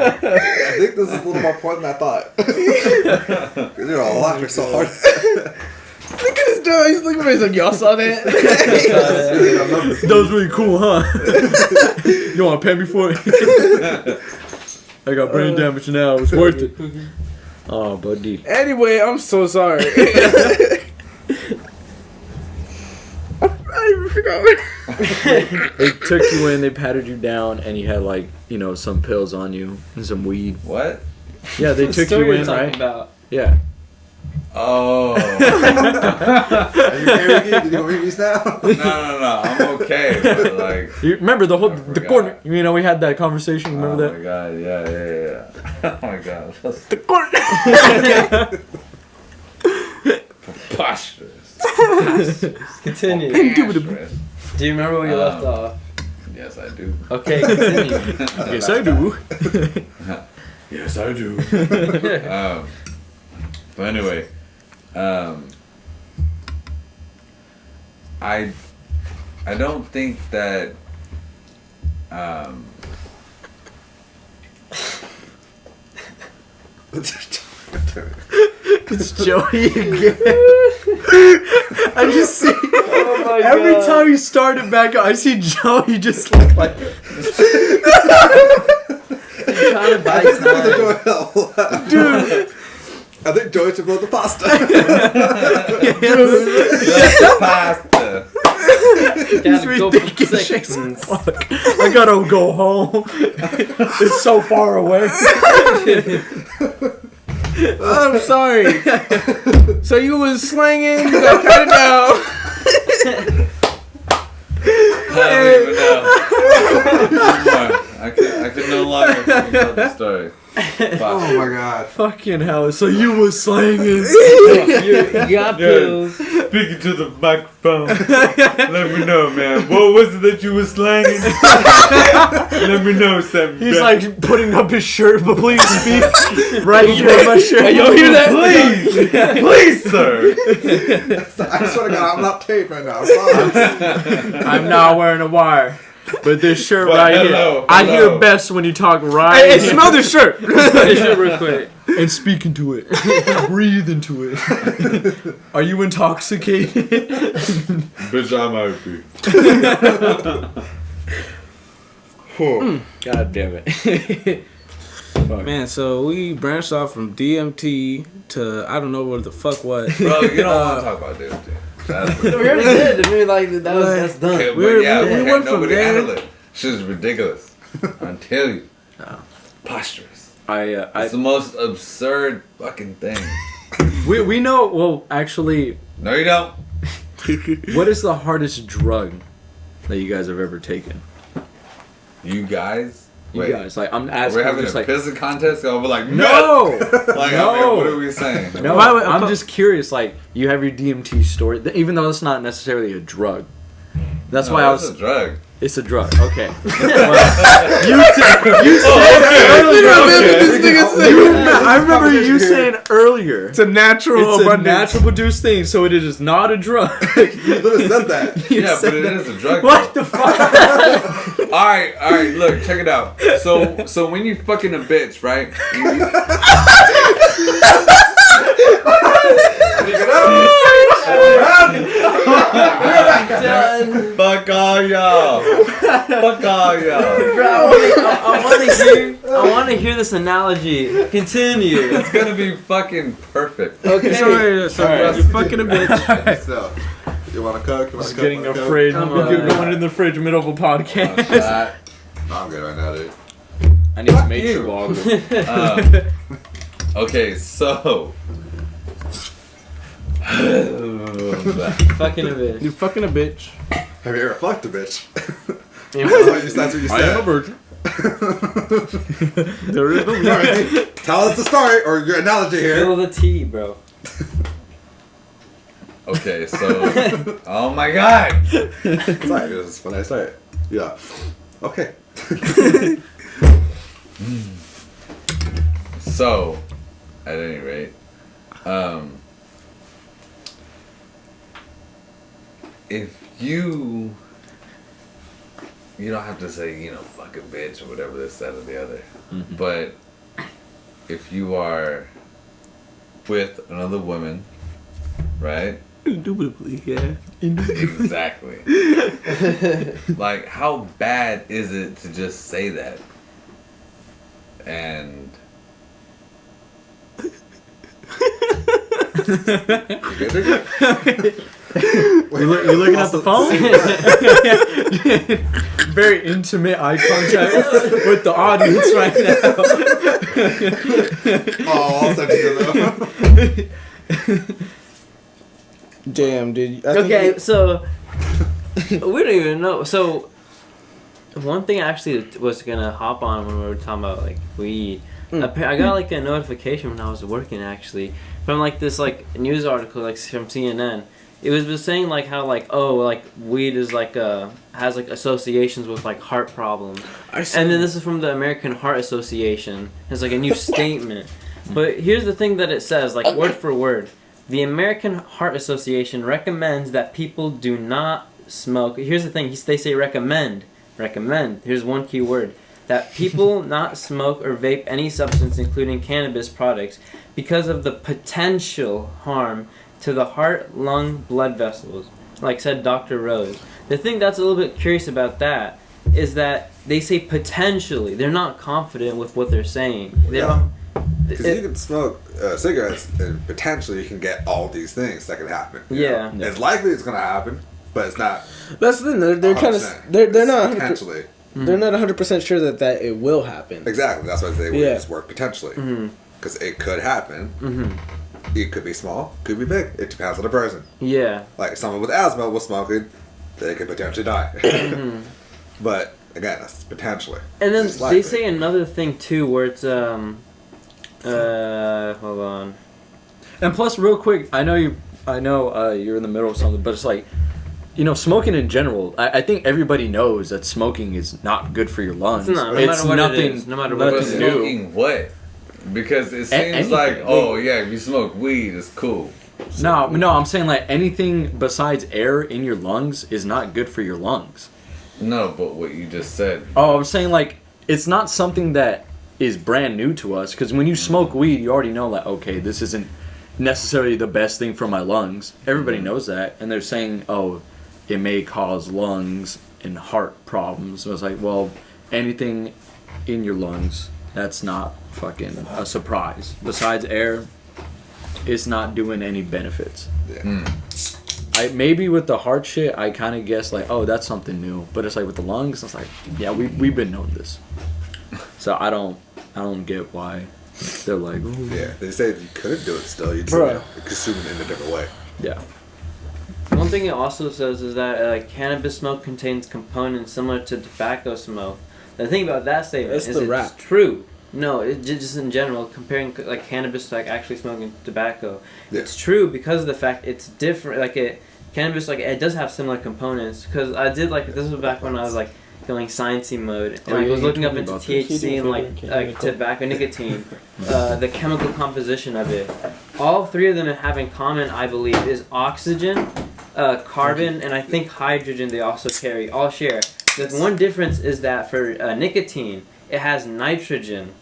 I think this is a little more important than I thought. Because you're all laughing so hard. Look at his dog. He's looking at me. He's like, y'all saw that? That was really cool, huh? You want to pay me for it? I got brain damage now. It was worth it. Oh, buddy. Anyway, I'm so sorry. I even forgot. They took you in, they patted you down, and you had like, you know, some pills on you and some weed. What? Yeah, they took you in, right? About. Yeah. Oh. Are you okay with you? Did you want me to use now? No. I'm okay. But like. You remember the forgot. corner? You know, we had that conversation. Remember Oh that? my god, yeah. Oh my god. That's The corner. preposterous. Continue. Preposterous. Do you remember where you left off? Yes, I do. Okay, continue. Yes, I do. Yes, Yes, I do. But anyway, I don't think that It's Joey again. I just see every time he started back up, I see Joey just look like trying to buy time. Dude, I think Joey should blow the pasta. the pasta. Gotta go for ridiculous. seconds. Fuck. I gotta go home. It's so far away. I'm sorry. So you was slanging, you got cut it down. I don't even know. I can no longer tell the story. Oh my god. Fucking hell. So you was slanging. You got pills. Speaking to the microphone. Let me know, man. What was it that you were slanging? Let me know something. He's like putting up his shirt, but please speak right here on my shirt. Hey, y'all hear that? Please, please, sir. I swear to God, I'm not taped right now. I promise. I'm not wearing a wire. But this shirt But right hello, here, I hear hello. best when you talk right Hey, here. smell this shirt. This shit real quick. And speak into it. Breathe into it. Are you intoxicated? Bitch, I might be. God damn it. Fuck. Man, so we branched off from DMT to I don't know what the fuck what. Bro, you don't want to talk about this, dude. That's We already did. I mean, like that's done. okay, We're- but yeah, we can't went from nobody there- handle it. Shit's ridiculous. I tell you. Preposterous. It's the most absurd fucking thing. We know, well, actually, No, you don't. what is the hardest drug that you guys have ever taken? You guys? You Wait, guys, like, I'm asking, we're having just a like, pissing contest? I'll be like, no! Like, No. I mean, what are we saying? No, Why would- I'm just curious, like, you have your DMT story, even though it's not necessarily a drug. That's why I was... It's a drug. It's a drug, okay. Well, you I remember you saying earlier. It's a natural It's a abundance. natural produced thing, so it is not a drug. You literally said that. You Yeah, said but it that. is a drug. What though. the fuck? Alright, look, check it out. So when you fucking a bitch, right? Done. Fuck all y'all. Fuck all y'all. Bro, I want to hear this analogy. Continue. It's gonna be fucking perfect. Okay. So Alright. you're fucking a bitch. So, you want to cook? You wanna Just cook? getting a Wanna cook? fridge. Come We're on. going in the fridge middle of a podcast. Shot. No, I'm good right now, dude. I need some you. nature boggle. Okay, so. Fucking a bitch. You're fucking a bitch. Have you ever fucked a bitch? Yeah. That's what you said. I am a virgin. There is no Alright, tell us the story or your analogy here. Spill the tea, bro. Okay, so. Oh my god! It's alright, this is when I start. Yeah. Okay. So, at any rate, if you don't have to say, fucking bitch or whatever, this, that, or the other, but if you are with another woman, right? Indubitably, yeah. Exactly. Like, how bad is it to just say that? And You're looking at the phone? Very intimate eye contact with the audience right now. Oh, I'll send you to them. Damn, dude. I think Okay, so we don't even know. So one thing I actually was gonna hop on when we were talking about like weed. I got like a notification when I was working actually from like this like news article like from CNN, it was saying like how like weed is like has like associations with like heart problems. And then this is from the American Heart Association. It's like a new statement. But here's the thing that it says, like word for word. The American Heart Association recommends that people do not smoke. Here's the thing. They say recommend. Recommend. Here's one key word. That people not smoke or vape any substance, including cannabis products, because of the potential harm to the heart, lung, blood vessels, like said Dr. Rose. The thing that's a little bit curious about that is that they say potentially. They're not confident with what they're saying. They don't. Because you can smoke cigarettes and potentially you can get all these things that can happen. Yeah. It's likely it's going to happen, but it's not. That's the thing. They're kind of. 100%. They're not. Potentially. They're not 100% sure that it will happen. Exactly. That's why they would just work potentially. Because it could happen. It could be small, could be big. It depends on the person. Yeah. Like someone with asthma with smoking, they could potentially die. But again, that's potentially. And then they say another thing too, where it's hold on. And plus, real quick, I know you're in the middle of something, but it's like, smoking in general. I think everybody knows that smoking is not good for your lungs. It's not. No matter what it is. No matter what it is. Smoking what? Because it seems like, if you smoke weed, it's cool. No, I'm saying like anything besides air in your lungs is not good for your lungs. No, but what you just said. Oh, I'm saying like it's not something that is brand new to us, because when you smoke weed, you already know like, okay, this isn't necessarily the best thing for my lungs. Everybody knows that, and they're saying, oh, it may cause lungs and heart problems. So it's like, well, anything in your lungs, that's not fucking a surprise. Besides air, it's not doing any benefits. Yeah. Maybe with the heart shit, I kind of guess like, oh, that's something new. But it's like with the lungs, it's like, yeah, we've been known this. So I don't get why they're like, ooh. Yeah, they say you couldn't do it still. You'd consume it in a different way. Yeah. One thing it also says is that cannabis smoke contains components similar to tobacco smoke. The thing about that statement is it's true. No, it's just in general, comparing like cannabis to like actually smoking tobacco. Yeah. It's true because of the fact it's different. Cannabis it does have similar components. Because I did this was back when I was going sciencey mode, and I was looking up into THC and tobacco, nicotine, the chemical composition of it. All three of them have in common, I believe, is oxygen, carbon, and I think hydrogen. They also all share. The one difference is that for nicotine, it has nitrogen.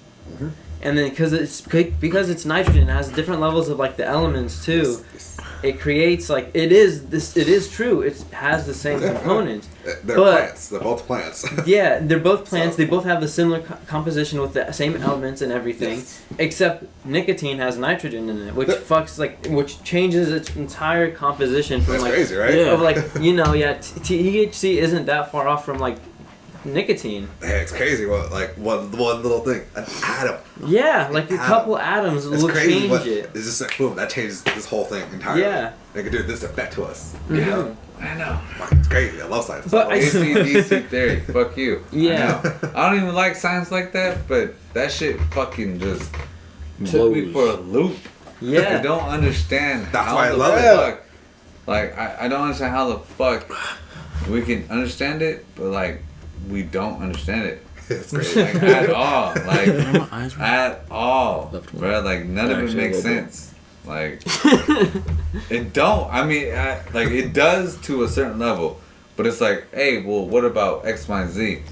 And then because it's nitrogen, it has different levels of the elements too. It creates it is true. It has the same components. They're plants. They're both plants. Yeah, they're both plants. They both have the similar composition with the same elements and everything. Yes. Except nicotine has nitrogen in it, which which changes its entire composition from That's crazy, right? Of THC isn't that far off from nicotine. Hey, it's crazy. One little thing, an atom. Yeah, a couple atoms will change it. It's just boom, that changes this whole thing entirely. Yeah, they can do this effect to us. Mm-hmm. You know? I know. It's crazy. I love science. But AC/DC theory. Fuck you. Yeah. I don't even like science like that, but that shit fucking just took me for a loop. Yeah. I don't understand. That's why I love it. I don't understand how the fuck we can understand it, but we don't understand it. It's crazy. At all. At all. Bro, none of it makes sense. It don't. I mean, it does to a certain level. But it's hey, well, what about X, Y, and Z?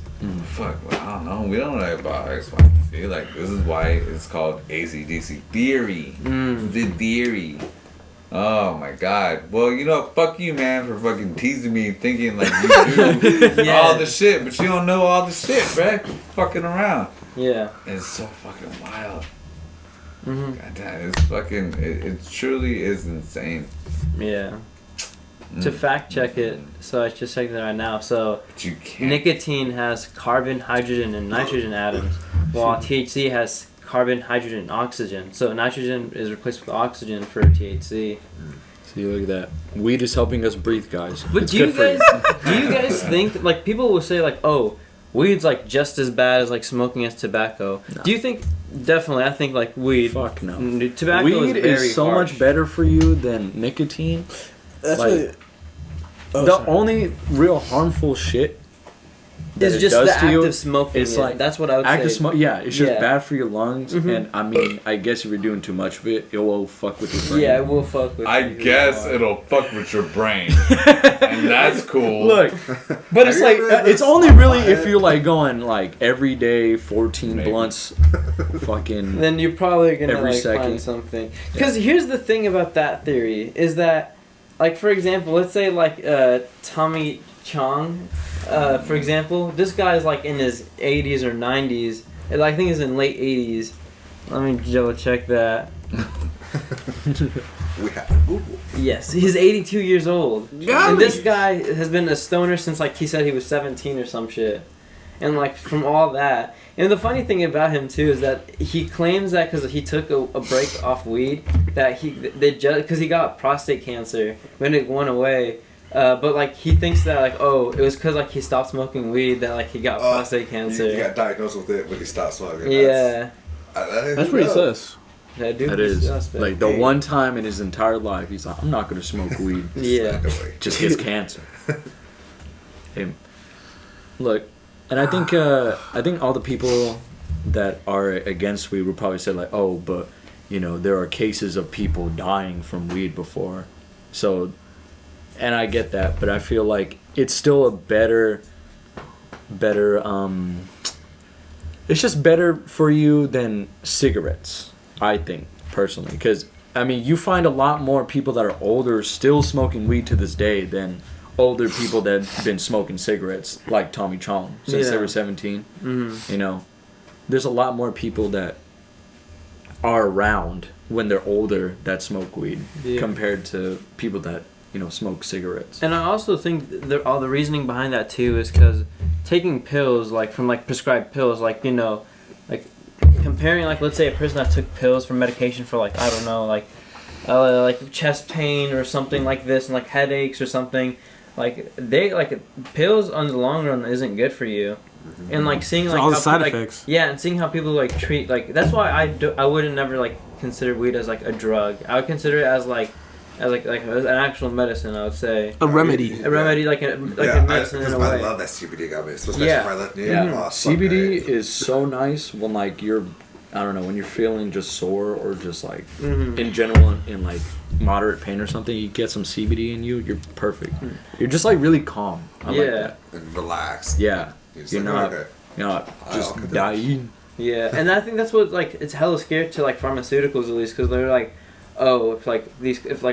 Fuck, well, I don't know. We don't know about X, Y, and Z. This is why it's called AC/DC theory. The theory. Oh my god. Well, fuck you, man, for fucking teasing me, thinking you do all the shit, but you don't know all the shit, bruh. Fucking around. Yeah. It's so fucking wild. Mm-hmm. God damn, it's fucking, it truly is insane. Yeah. To fact check it, so I just checking it right now. So but you can't. Nicotine has carbon, hydrogen, and nitrogen atoms, while THC has carbon, hydrogen, and oxygen. So nitrogen is replaced with oxygen for THC. See, look at that. Weed is helping us breathe, guys. But do you guys think people will say oh, weed's just as bad as smoking as tobacco? No. Do you think? Definitely, I think weed. Fuck no. Tobacco weed is very so harsh. much better for you than nicotine. That's Like, what. Oh, the sorry. only real harmful shit that It's it just does the to act you of smoking. is it. like That's what I would act say. of smoke. Yeah, it's just Yeah. bad for your lungs, and I mean, I guess if you're doing too much of it, it will fuck with your brain. Yeah, it will fuck with I you. guess it'll fuck with your brain, and that's cool. Look, but it's you like ever it's been only smoked really by if it? you're like going like every day 14 Maybe. blunts, fucking. Then you're probably gonna Every like second. find something. Because here's the thing about that theory is that, like for example, let's say like Tommy Chong, for example, this guy's like in his 80s or 90s. And I think he's in late 80s. Let me double check that. We have to Google. Yes, he's 82 years old. Got And me. this guy has been a stoner since like he said he was 17 or some shit. And like from all that. And the funny thing about him too is that he claims that because he took a break off weed that they just because he got prostate cancer when it went away. But like he thinks that like it was because like he stopped smoking weed that like he got prostate cancer. You got diagnosed with it when you stopped smoking. Yeah, That's pretty sus. that dude. That was is suspect. like the one time in his entire life he's like, I'm not gonna smoke weed. Yeah. Just gets cancer. Hey, look, and I think all the people that are against weed would probably say like, oh, but you know there are cases of people dying from weed before, so, and I get that, but I feel like it's still a better. It's just better for you than cigarettes, I think personally, because I mean you find a lot more people that are older still smoking weed to this day than older people that have been smoking cigarettes like Tommy Chong since they Yeah. were 17. Mhm. You know, there's a lot more people that are around when they're older that smoke weed compared to people that smoke cigarettes. And I also think all the reasoning behind that too is because taking pills, like from like prescribed pills, like like comparing like let's say a person that took pills for medication for like I don't know like chest pain or something like this and like headaches or something, like they like pills on the long run isn't good for you. And like seeing like all the how side like, effects. yeah, and seeing how people like treat like that's why I wouldn't never like consider weed as like a drug. I would consider it as an actual medicine. I would say A remedy. a remedy, like a medicine in a I way. love that CBD gummy, especially Yeah. if I let you. Yeah, Oh, so CBD great. is so nice when like you're, I don't know, when you're feeling just sore or just like in general in like moderate pain or something. You get some CBD in you, you're perfect. You're just like really calm. I like that. And relax. Yeah, It's you're like, not okay. just I'll- dying. Yeah, and I think that's what like it's hella scary to like pharmaceuticals at least because they're like, oh, if like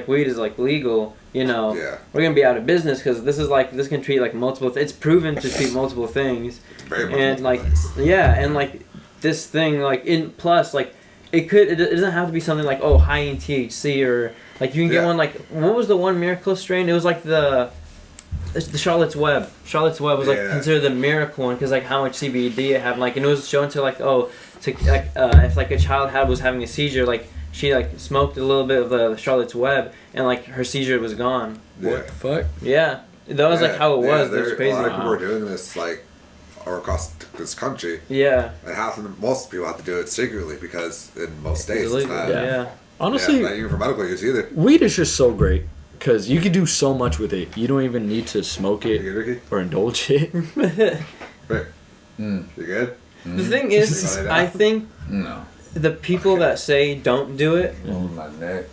weed is like legal, Yeah. we're gonna be out of business because this can treat like multiple. It's proven to treat multiple things, Very much and like nice. yeah, and like this thing like in plus like it doesn't have to be something like high in THC or like you can get Yeah. one like what was the one miracle strain? It was like the Charlotte's Web. Charlotte's Web was like Yeah. considered the miracle one because like how much CBD it had, like, and it was shown to like if like a child was having a seizure, like she like smoked a little bit of the Charlotte's Web and like her seizure was gone. Yeah. What the fuck? Yeah, that was like how it was. It was A crazy. lot of people are doing this like or across this country, Yeah, and most people have to do it secretly because in most states it's it's illegal. not. Yeah. Honestly, not even for medical use either. weed is just so great because you can do so much with it. You don't even need to smoke You it good, Ricky? or indulge it. Rick, you good? The thing is, Sorry, I think No. the people that say don't do it, Oh, my neck.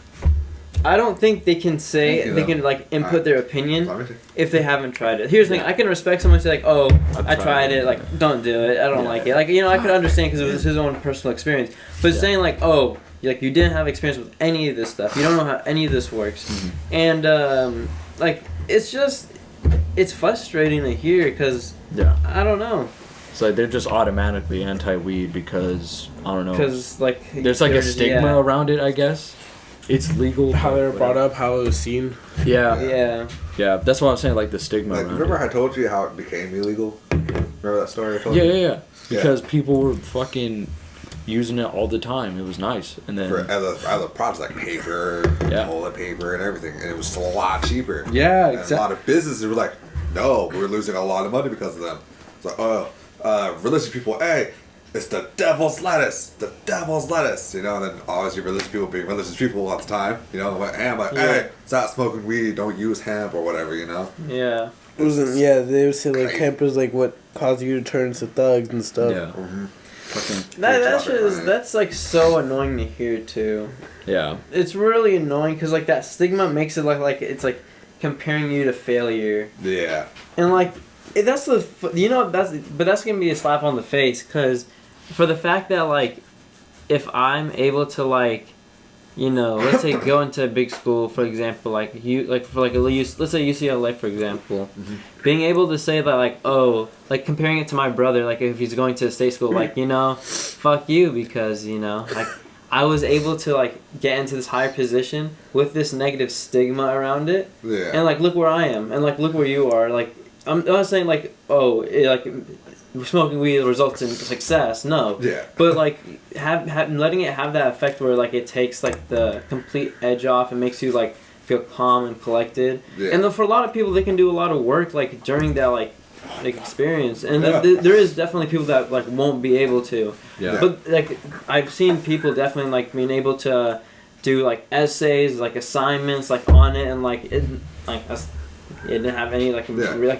I don't think they can say Thank you, they though. can like input their opinion Let me see. if they haven't tried it. Here's the thing: I can respect someone say like, "Oh, I tried it. Like, don't do it. I don't like it." Like, I could understand because it was his own personal experience. But saying like, "Oh, like you didn't have experience with any of this stuff. You don't know how any of this works," and like it's frustrating to hear because Yeah. I don't know It's like they're just automatically anti-weed because I don't know. because like There's like they're a just- stigma around it, I guess. It's legal. How they were but brought up, how it was seen. Yeah, Yeah. yeah. That's what I'm saying. Like the stigma Like, around remember it. I told you how it became illegal? Remember that story I told Yeah, you? yeah, yeah. Because people were fucking using it all the time. It was nice, and then For other products like paper, Yeah. toilet paper, and everything, and it was a lot cheaper. yeah, And a lot of businesses were like, "No, we're losing a lot of money because of them." It's like, religious people, hey, it's the devil's lettuce, the devil's lettuce, you know, and then obviously religious people being religious people all the time, you know, like hemp, like, hey, stop smoking weed, don't use hemp or whatever, you know. Yeah. It wasn't, yeah, they would say like hemp is like what caused you to turn into thugs and stuff. Yeah. That's like so annoying to hear too. Yeah. It's really annoying because like that stigma makes it like it's like comparing you to failure. Yeah. And like that's the that's gonna be a slap on the face because for the fact that like if I'm able to like, you know, let's say go into a big school, for example, let's say UCLA, for example, being able to say that like, oh, like comparing it to my brother, like if he's going to a state school, like, you know, fuck you, because, you know, like I was able to like get into this higher position with this negative stigma around it, and like look where I am, and like look where you are, like I'm not saying like, oh, like smoking weed results in success, no. Yeah. But like letting it have that effect where like it takes like the complete edge off and makes you like feel calm and collected. Yeah. And then for a lot of people, they can do a lot of work like during that like experience. And there is definitely people that like won't be able to. Yeah. But like I've seen people definitely like being able to do like essays, like assignments, like on it, and like it didn't have any like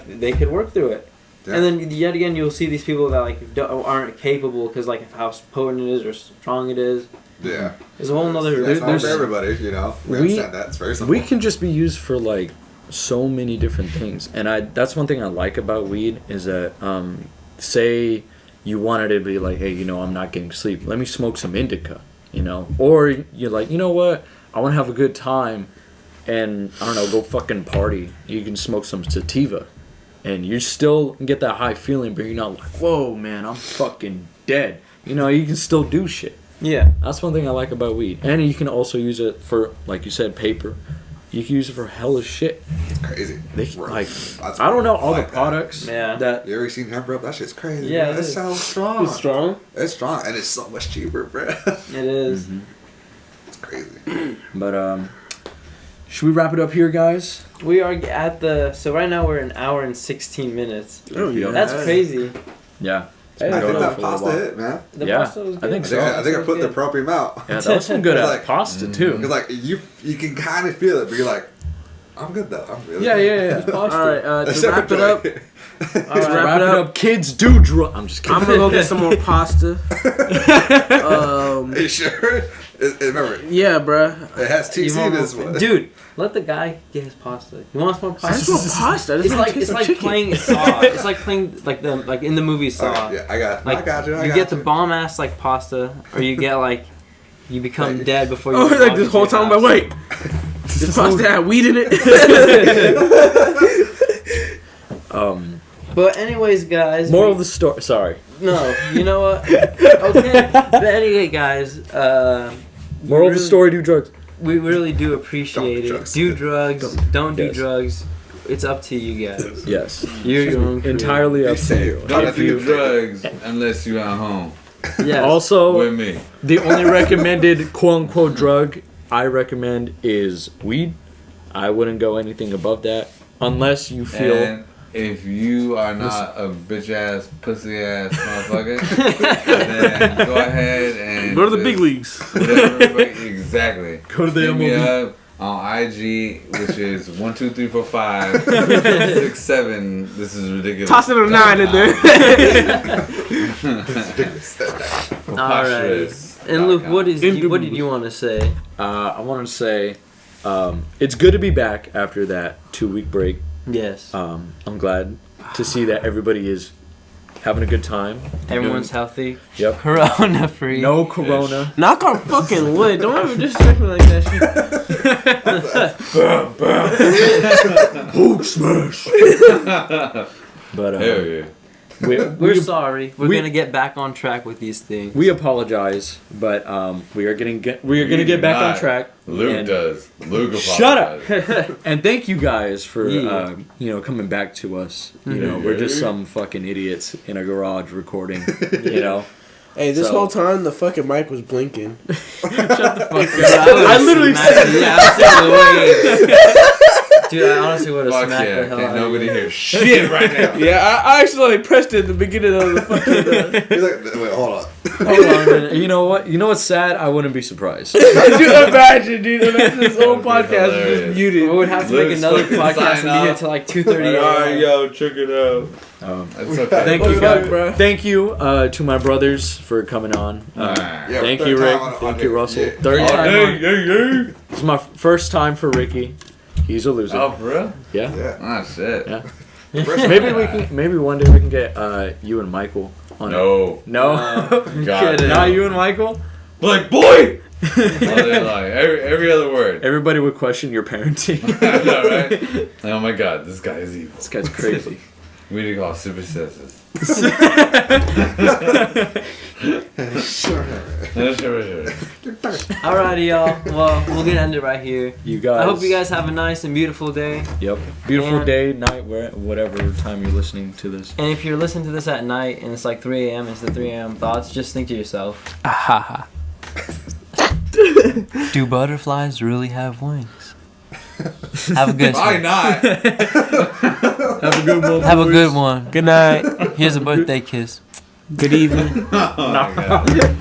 they could work through it. Yeah. And then yet again, you'll see these people that like aren't capable because like of how potent it is or strong it is. Yeah, there's a whole nother. That's not for everybody, you know. We understand that. It's very simple. We can just be used for like so many different things, and that's one thing I like about weed is that say you wanted to be like, hey, you know, I'm not getting sleep. Let me smoke some indica, you know, or you're like, you know what, I want to have a good time, and I don't know, go fucking party. You can smoke some sativa. And you still get that high feeling, but you're not like, whoa, man, I'm fucking dead. You know, you can still do shit. Yeah. That's one thing I like about weed. And you can also use it for, like you said, paper. You can use it for hella shit. It's crazy. Like, I don't know all the products that... You ever seen hemp rub? That shit's crazy. Yeah, it sounds strong. It's strong? It's strong, and it's so much cheaper, bro. It is. Mm-hmm. It's crazy. But, should we wrap it up here, guys? We are at so right now we're an hour and 16 minutes. Oh, yeah. That's crazy. Yeah. I think that pasta hit, man. The pasta was good. I think so. I think I put the appropriate amount. Yeah, that was some good like, pasta, too. Because, like, you can kind of feel it, but you're like, I'm good, though. I'm really good. All right, to wrap it up. Wrap it up. Kids do drugs. I'm just kidding. I'm going to go get some more pasta. Are you sure? Remember, yeah, bruh. it has TC in this one. Dude, let the guy get his pasta. He wants more I pasta. just want pasta. It's like playing Saw. It's like playing like in the movie Saw. Okay, yeah, I got you. You get the bomb ass like pasta, or you get like you become dead before you. Oh, like this whole time, I'm like, wait, this pasta had weed in it. But anyways, guys. Moral of the story. Sorry. No, you know what? Okay. But anyway, guys. Moral of the story: do drugs. We really do appreciate Don't it. Do drugs. Don't do Yes. drugs. It's up to you guys. Yes. You're your own creator. Entirely up to you. Don't do drugs unless you at home Yes. Also, with me. the only recommended quote-unquote drug I recommend is weed. I wouldn't go anything above that unless you feel... And if you are not a bitch-ass, pussy-ass motherfucker, then go ahead and... Go to the big leagues. Whatever, exactly. Go to the Hit me MLB. up on IG, which is 1 2 3 4 5 6 7. This is ridiculous. Toss it a 9 in there. All right. And Luke, what did you want to say? I want to say it's good to be back after that 2-week break. Yes. I'm glad to see that everybody is having a good time. Everyone's healthy. Yep. Corona free. No corona. Knock on fucking wood. Don't ever disrespect me like that shit. Hulk smash. But Hell yeah. We're sorry. We're gonna get back on track with these things. we apologize, but we are gonna get back on track. Luke And- does. Luke Shut up. apologizes. And thank you guys for Yeah. coming back to us. You know, we're just some fucking idiots in a garage recording. You know. Hey, this So- whole time the fucking mic was blinking. I literally said, yeah, I was saying, Dude, I honestly would have Fuck smacked yeah, the hell can't out of nobody you. hear shit right now. Yeah, I actually pressed it at the beginning of the fucking. He's like, wait, hold on. Hold on a minute. You know what? You know what's sad? I wouldn't be surprised. Dude, imagine this whole That'd be podcast is hilarious. just muted. We would have to make Luke's another fucking podcast sign and be off. here till like 2:30. Alright, yo, check it out. That's okay. Thank you, Fuck, guys. bro. Thank you to my brothers for coming on. Alright. Yeah, Thank third you, time Rick. on Thank it. you, Russell. Yeah. Third Oh, time hey, on. hey, hey. This is my first time for Ricky. He's a loser. Oh, for real? Yeah. Yeah. Ah, shit. Yeah. First Maybe time. we can. Maybe one day we can get you and Michael on it. No. No. God. Not you and Michael. Like, boy! Oh, they're like, every other word. Everybody would question your parenting. I know, right? Like, oh my god, this guy is evil. This guy's crazy. We need to call superstitious. Sure. Sure. Alrighty, y'all. Well, we're gonna end it right here. You guys. I hope you guys have a nice and beautiful day. Yep. Beautiful And- day, night, whatever time you're listening to this. And if you're listening to this at night and it's like 3 a.m. it's the 3 a.m. thoughts, just think to yourself, do butterflies really have wings? Have a good Why one. not? Have a good one. Have a good one. Good night. Here's a birthday kiss. Good evening. Oh my god.